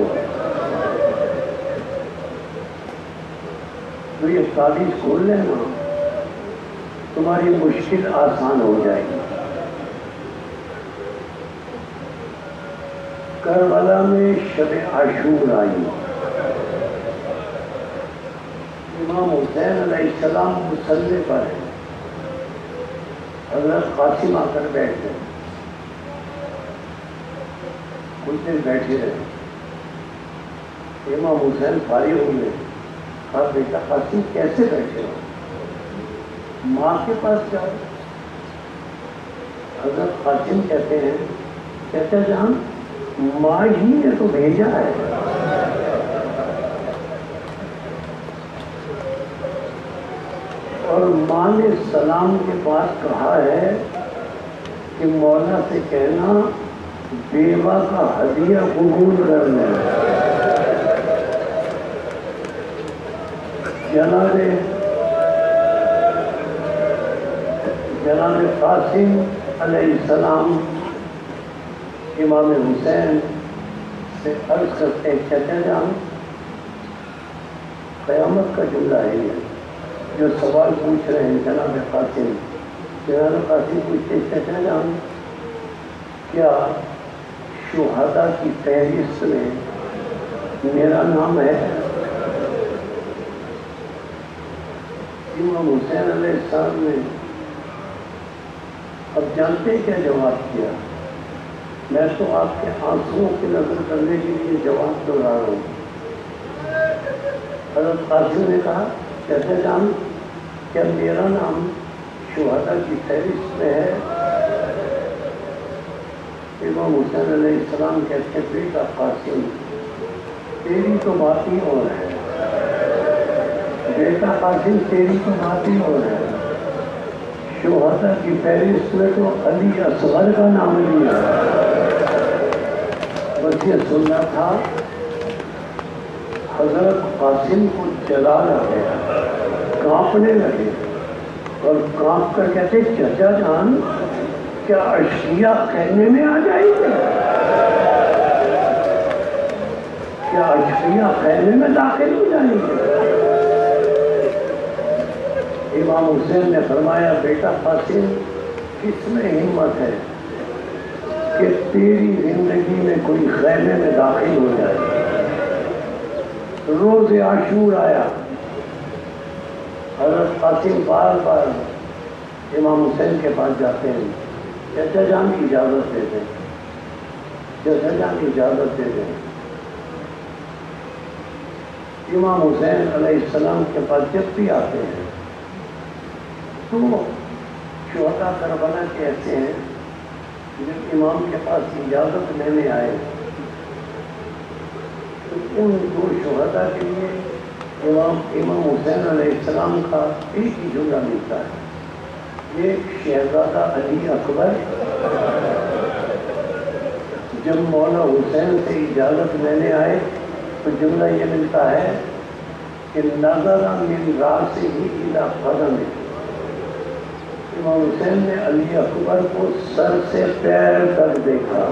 تو یہ تعویذ کھول لینا، تمہاری مشکل آسان ہو جائے گی۔ کربلا میں شب عاشور آئی، امام حسین علیہ السلام مصلی پر ہے، حضرت قاسم آ کر بیٹھ گئے، کچھ دن بیٹھے رہے، امام حسین فارغ ہوئے، کہا بیٹا قاسم کیسے بیٹھے ہو، ماں کے پاس جاؤ۔ حضرت قاسم کہتے ہیں چچا جان ماں ہی نے تو بھیجا ہے۔ اور ماں نے سلام کے بعد کہا ہے کہ مولا سے کہنا بیوہ کا ہدیہ قبول کر لیں۔ جناب قاسم علیہ السلام امام حسین سے عرض کرتے ہیں چچا جان قیامت کا جملہ ہے یہ جو سوال پوچھ رہے ہیں جناب قاسم پوچھتے چچا جان کیا شہداء کی فہرست میں میرا نام ہے؟ امام حسین علیہ السلام نے اب جانتے ہیں کیا جواب کیا؟ میں تو آپ کے آنسوؤں کی نظر کرنے کے لیے جواب دو رہا ہوں۔ حضرت قاسم نے کہا چچا جان کیا میرا نام شہداء کی فہرست میں ہے؟ امام حسین علیہ السلام کہتے ہیں بیٹا قاسم تیری تو بات ہی اور ہے، بیٹا قاسم تیری تو بات ہی اور ہے، شہداء کی فہرست میں تو علی اصغر کا نام بھی ہے۔ بس یہ سننا تھا، حضرت قاسم کو جلال آ گیا، کانپنے لگے اور کانپ کر کہتے چچا جان کیا اشیاء خیمے میں آ جائیں گے؟ کیا اشیاء خیمے میں داخل ہو جائیں گے؟ امام حسین نے فرمایا بیٹا قاسم کس میں ہمت ہے کہ تیری زندگی میں کوئی خیمے میں داخل ہو جائے؟ روز عاشور آیا، حضرت قاسم بار بار امام حسین کے پاس جاتے ہیں، چچا جان کی اجازت دے دیں، چچا جان کی اجازت دے دیں۔ امام حسین علیہ السلام کے پاس جب بھی آتے ہیں تو شہداء کربلا کہتے ہیں جب امام کے پاس اجازت لینے آئے تو ان 2 شہداء کے لیے امام حسین علیہ السلام کا ایک ہی جملہ ملتا ہے، ایک شہزادہ علی اکبر جب مولا حسین سے اجازت لینے آئے تو جملہ یہ ملتا ہے کہ نظر من راسہ الی قدم، امام حسین نے علی اکبر کو سر سے پیر تک دیکھا.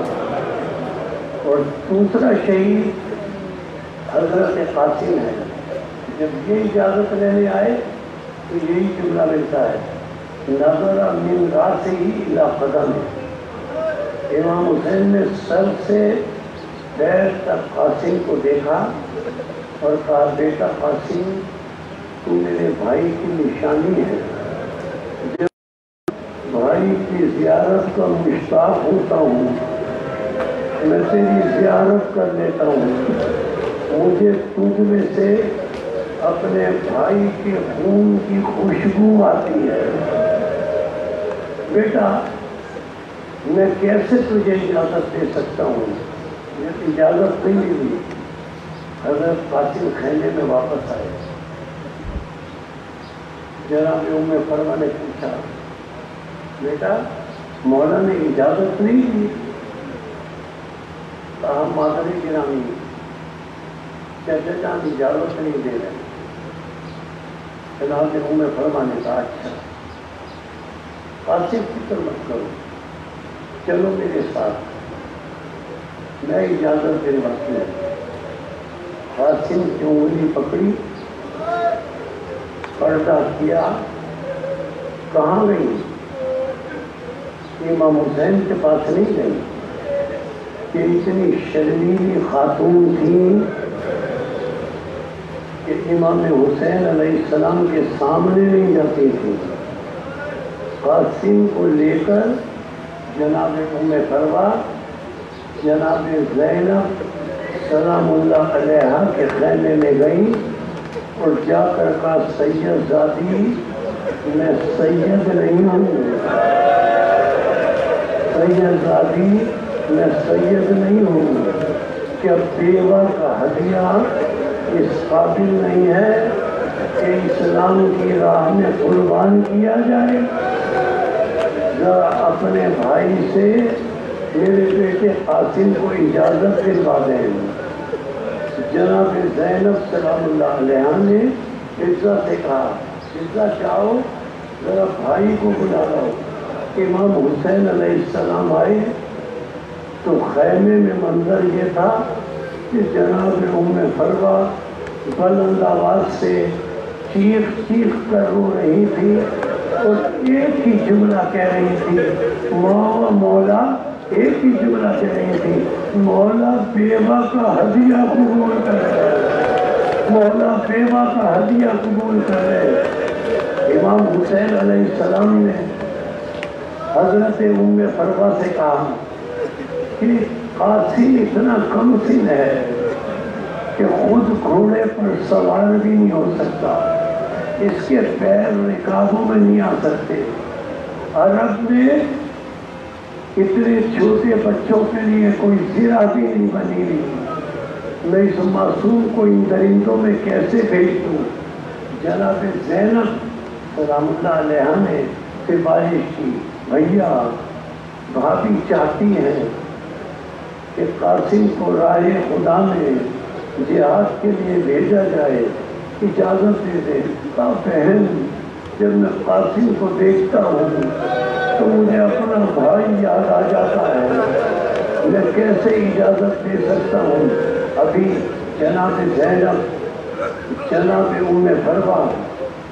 اور دوسرا شہید حضرت قاسم ہے. جب یہ اجازت لینے آئے تو یہی جملہ ملتا ہے، نظر من راسہ الی قدم. امام حسین نے سر سے پیر تک قاسم کو دیکھا اور کہا، بیٹا قاسم تو میرے بھائی کی نشانی ہے. جب بھائی کی زیارت کا مشتاق ہوتا ہوں میں تیری زیارت کر لیتا ہوں. مجھے تجھ میں سے اپنے بھائی کے خون کی خوشبو آتی ہے. بیٹا میں کیسے تجھے اجازت دے سکتا ہوں؟ یہ اجازت نہیں ملی. حضرت قاسم خیمے میں واپس آئے. جناب ام فرما نے پوچھا، بیٹا مولا نے اجازت نہیں دی؟ کہا، مادری گرامی چچا جان اجازت نہیں دے رہے. جناب ام فرما نے کہا، اچھا قاسم فکر مت کرو، چلو میرے ساتھ، میں اجازت دلواتی ہوں. قاسم کی انگلی پکڑی، پردہ کیا. کہاں گئی؟ امام حسین کے پاس نہیں گئی کہ اتنی شرمیلی خاتون تھی کہ امام حسین علیہ السلام کے سامنے نہیں جاتی تھی. قاسم کو لے کر جناب ام فروا، جناب زینب سلام اللہ علیہا کے خیمے میں گئی اور جا کر کہا، سید زادی میں سید نہیں ہوں، سید زادی میں سید نہیں ہوں. کیا بیوہ کا ہدیہ اس قابل نہیں ہے کہ اسلام کی راہ میں قربان کیا جائے؟ ذرا اپنے بھائی سے میرے بیٹے قاسم کو اجازت دلوا دیں. جناب زینب سلام اللہ علیہ نے عزا سے کہا، عزا جاؤ ذرا بھائی کو بلا لاؤ. امام حسین علیہ السلام آئے تو خیمے میں منظر یہ تھا کہ جناب ام فروا بلند آواز سے چیخ چیخ کر رو رہی تھی اور ایک ہی جملہ کہہ رہی تھی، مولا ایک ہی جملہ کہہ رہی تھی، مولا بیوہ کا ہدیہ قبول کر رہے، مولا بیوہ کا ہدیہ قبول کر رہے. امام حسین علیہ السلام نے حضرت ام فروا سے کہا کہ قاسم اتنا کم سن ہے کہ خود گھوڑے پر سوار بھی نہیں ہو سکتا، اس کے پیر رکابوں میں نہیں آ سکتے. عرب میں اتنے چھوٹے بچوں کے لیے کوئی زرہ بھی نہیں بنی ہوئی، میں اس معصوم کو ان درندوں میں کیسے بھیج دوں؟ جناب زینب سلام اللہ علیہ نے سفارش کی، بھیا بھابھی چاہتی ہیں کہ قاسم کو راہ خدا میں جہاد کے لیے بھیجا جائے، اجازت دے دے. کہا، بہن جب میں قاسم کو دیکھتا ہوں تو مجھے اپنا بھائی یاد آ جاتا ہے، میں کیسے اجازت دے سکتا ہوں؟ ابھی جناب زینب، جناب ام فروا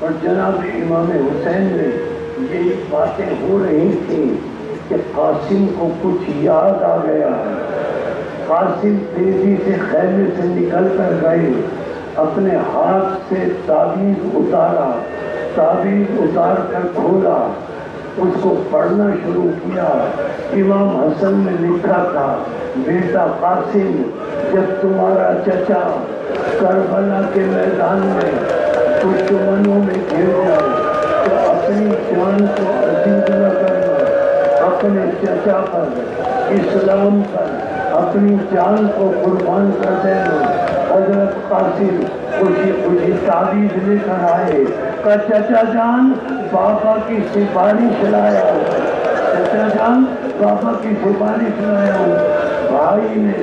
اور جناب امام حسین میں یہی باتیں ہو رہی تھیں کہ قاسم کو کچھ یاد آ گیا. قاسم تیزی سے خیمے سے نکل کر گئے، اپنے ہاتھ سے تعویذ اتارا، تعویذ اتار کر کھولا، اس کو پڑھنا شروع کیا. امام حسن نے لکھا تھا، بیٹا قاسم جب تمہارا چچا کربلا کے میدان میں دشمنوں میں گھر جائے تو اپنی جان کو عزیز نہ کرنا، اپنے چچا پر، اسلام پر اپنی جان کو قربان کر دینا. حضرت قاسم خوشی خوشی تعویذ لے کر آئے، کہ چچا جان بابا کی سفارش لایا ہوں، چچا جان بابا کی سفارش لایا ہوں. بھائی نے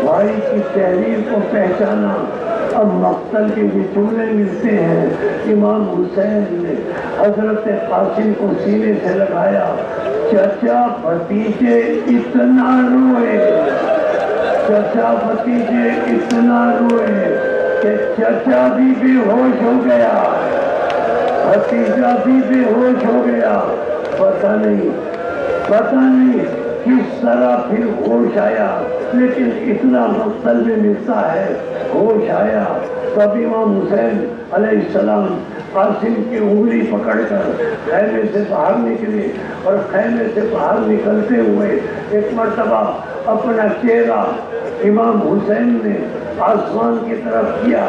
بھائی کی تحریر کو پہچانا، اب مقتل کے جملے ملتے ہیں. امام حسین نے حضرت قاسم کو سینے سے لگایا. چچا بھتیجے اتنا روئے, چچا بھتیجے اتنا روئے کہ چچا بھی بے ہوش ہو گیا, بھتیجا بھی بے ہوش ہو گیا. پتہ نہیں کس طرح پھر ہوش آیا, لیکن اتنا مقتل میں ملتا ہے ہوش آیا. تب امام حسین علیہ السلام قاسم کی انگلی پکڑ کر خیمے سے باہر نکلے, اور خیمے سے باہر نکلتے ہوئے ایک مرتبہ اپنا چہرہ امام حسین نے آسمان کی طرف کیا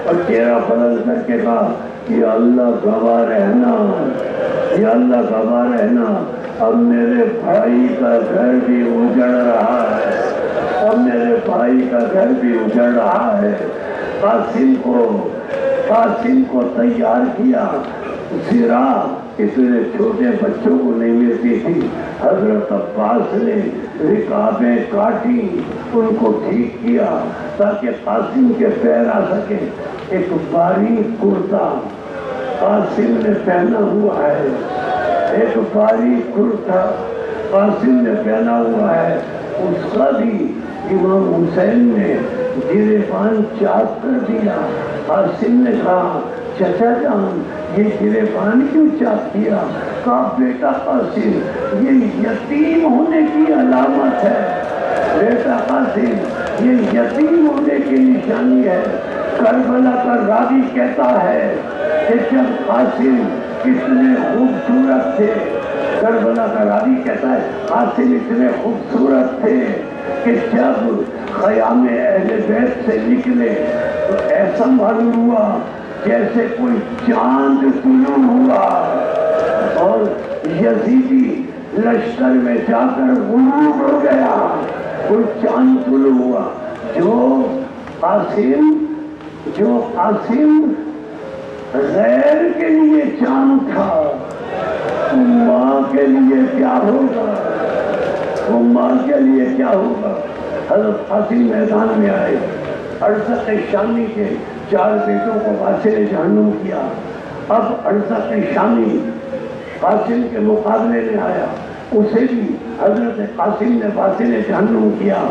اور چہرہ بدل کر کے کہا, یا اللہ گواہ رہنا, یا اللہ گواہ رہنا, اب میرے بھائی کا گھر بھی اجڑ رہا ہے, اب میرے بھائی کا گھر بھی اجڑ رہا ہے. قاسم کو تیار کیا. زرا اتنے چھوٹے بچوں کو نہیں ملتی تھی. حضرت عباس نے رکابیں کاٹی, ان کو ٹھیک کیا تاکہ قاسم کے پیر آ سکے. ایک باریک کرتا قاسم نے پہنا ہوا ہے, ایک باریک کرتا قاسم نے پہنا ہوا ہے. اس کا بھی امام حسین نے گریبان چاک کر دیا. قاسم نے کہا, چچا جان یہ گریبان کیوں چاک کیا؟ کہا, بیٹا قاسم یہ یتیم ہونے کی علامت ہے, بیٹا قاسم یہ یتیم ہونے کی نشانی ہے. کربلا کا راوی کہتا ہے کہ جب قاسم اتنے خوبصورت تھے, کربلا کا راوی کہتا ہے قاسم اتنے خوبصورت تھے کہ جب خیام اہل بیت سے نکلے تو ایسا معلوم ہوا جیسے کوئی چاند طلوع ہوا, اور یزیدی لشکر میں جا کر غروب ہو گیا, کوئی چاند طلوع ہوا. جو قاسم غیر کے لیے چاند تھا, ماں کے لیے کیا ہوگا, وہ ماں کے لیے کیا ہوگا. حضرت قاسم میدان میں آئے, ارزق شامی کے 4 بیٹوں کو واسل جہنم کیا. اب ارزق شامی قاسم کے مقابلے میں آیا, اسے بھی حضرت قاسم نے واسل جہنم کیا.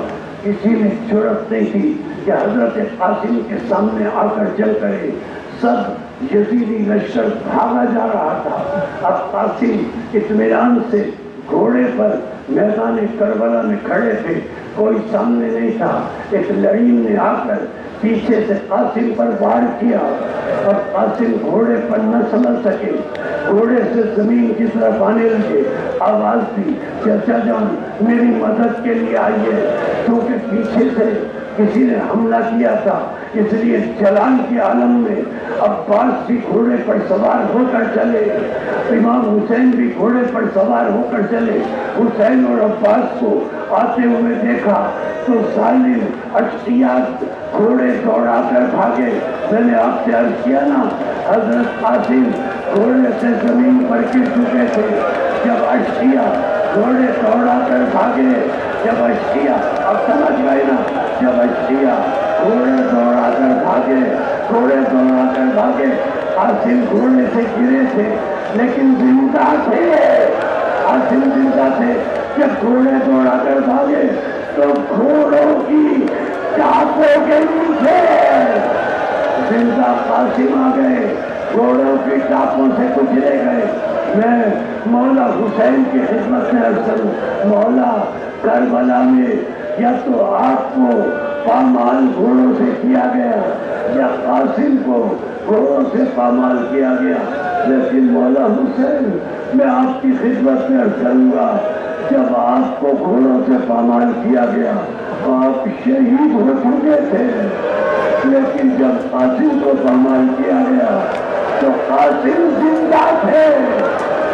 کسی میں جرأت نہیں تھی کہ حضرت قاسم کے سامنے آ کر جل کرے. سب یزیدی لشکر بھاگا جا رہا تھا. اب قاسم اطمینان سے گھوڑے پر میدان کربلا میں کھڑے تھے, کوئی سامنے نہیں تھا. ایک لڑین نے آ کر پیچھے سے قاسم پر وار کیا, اور قاسم گھوڑے پر نہ سمجھ سکے, گھوڑے سے زمین کی طرف آنے لگے. آواز دی, چچا جان میری مدد کے لیے آئیے, کیونکہ پیچھے سے کسی نے حملہ کیا تھا, اس لیے جلال کے عالم میں عباس بھی گھوڑے پر سوار ہو کر چلے, امام حسین بھی گھوڑے پر سوار ہو کر چلے. حسین اور عباس کو آتے ہوئے دیکھا تو ظالم اشتیاق گھوڑے دوڑا کر بھاگے. میں نے آپ سے عرض کیا نا, حضرت قاسم گھوڑے سے زمین پر گر چکے تھے. جب اشتیاق گھوڑے دوڑا کر بھاگے, جب اشتیاق, اب سمجھ گئے نا, جب اشتیاق گھوڑے دوڑا کر بھاگے, گھوڑے دوڑا کر بھاگے, قاسم گھوڑے سے گرے تھے لیکن زندہ تھے, قاسم زندہ تھے. جب گھوڑے دوڑا کر بھاگے تو گھوڑوں کی چاقوں کے نیچے زندہ قاسم آ گئے, گھوڑوں کی چاقوں سے کچلے گئے. میں مولا حسین کی خدمت میں عرض کروں, مولا کربلا میں یا تو آپ کو پامال گھوڑوں سے کیا گیا یا قاسم کو گھوڑوں سے پامال کیا گیا, لیکن مولا حسین میں آپ کی خدمت میں عرض کروں گا, جب آپ کو گھوڑوں سے پامال کیا گیا آپ شہید ہو چکے تھے, لیکن جب قاسم کو پامال کیا گیا تو قاسم زندہ تھے,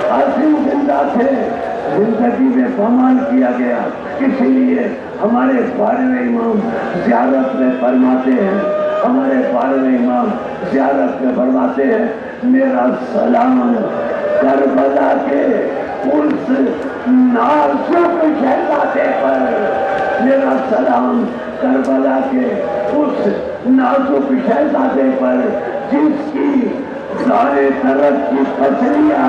قاسم زندہ تھے, زندگی میں پامال کیا گیا. اسی لیے ہمارے بارہویں امام زیارت میں فرماتے ہیں, ہمارے بارہویں امام زیارت میں فرماتے ہیں, میرا سلام کربلا کے اس نازک شہزادے پر, میرا سلام کربلا کے اس نازک شہزادے پر جس کی دائیں طرف کی پسلیاں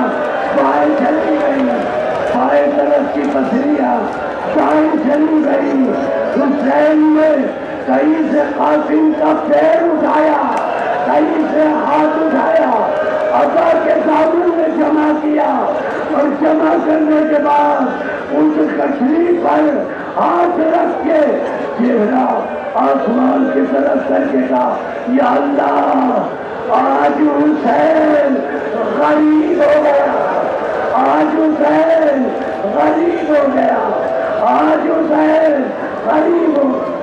بائیں چلی گئی، بائیں طرف کی پسلیاں دائیں چلی گئی، حسین نے کہیں سے قاسم کا پیر اٹھایا، کہیں سے ہاتھ اٹھایا، عطا کے سامنے جمع کیا اور جمع کرنے کے بعد اس کٹھلی پر ہاتھ رکھ کے چہرہ آسمان کی طرف کر کے کہا یا اللہ آج حسین غریب ہو گیا، آج حسین غریب ہو گیا، آج حسین غریب ہو گیا۔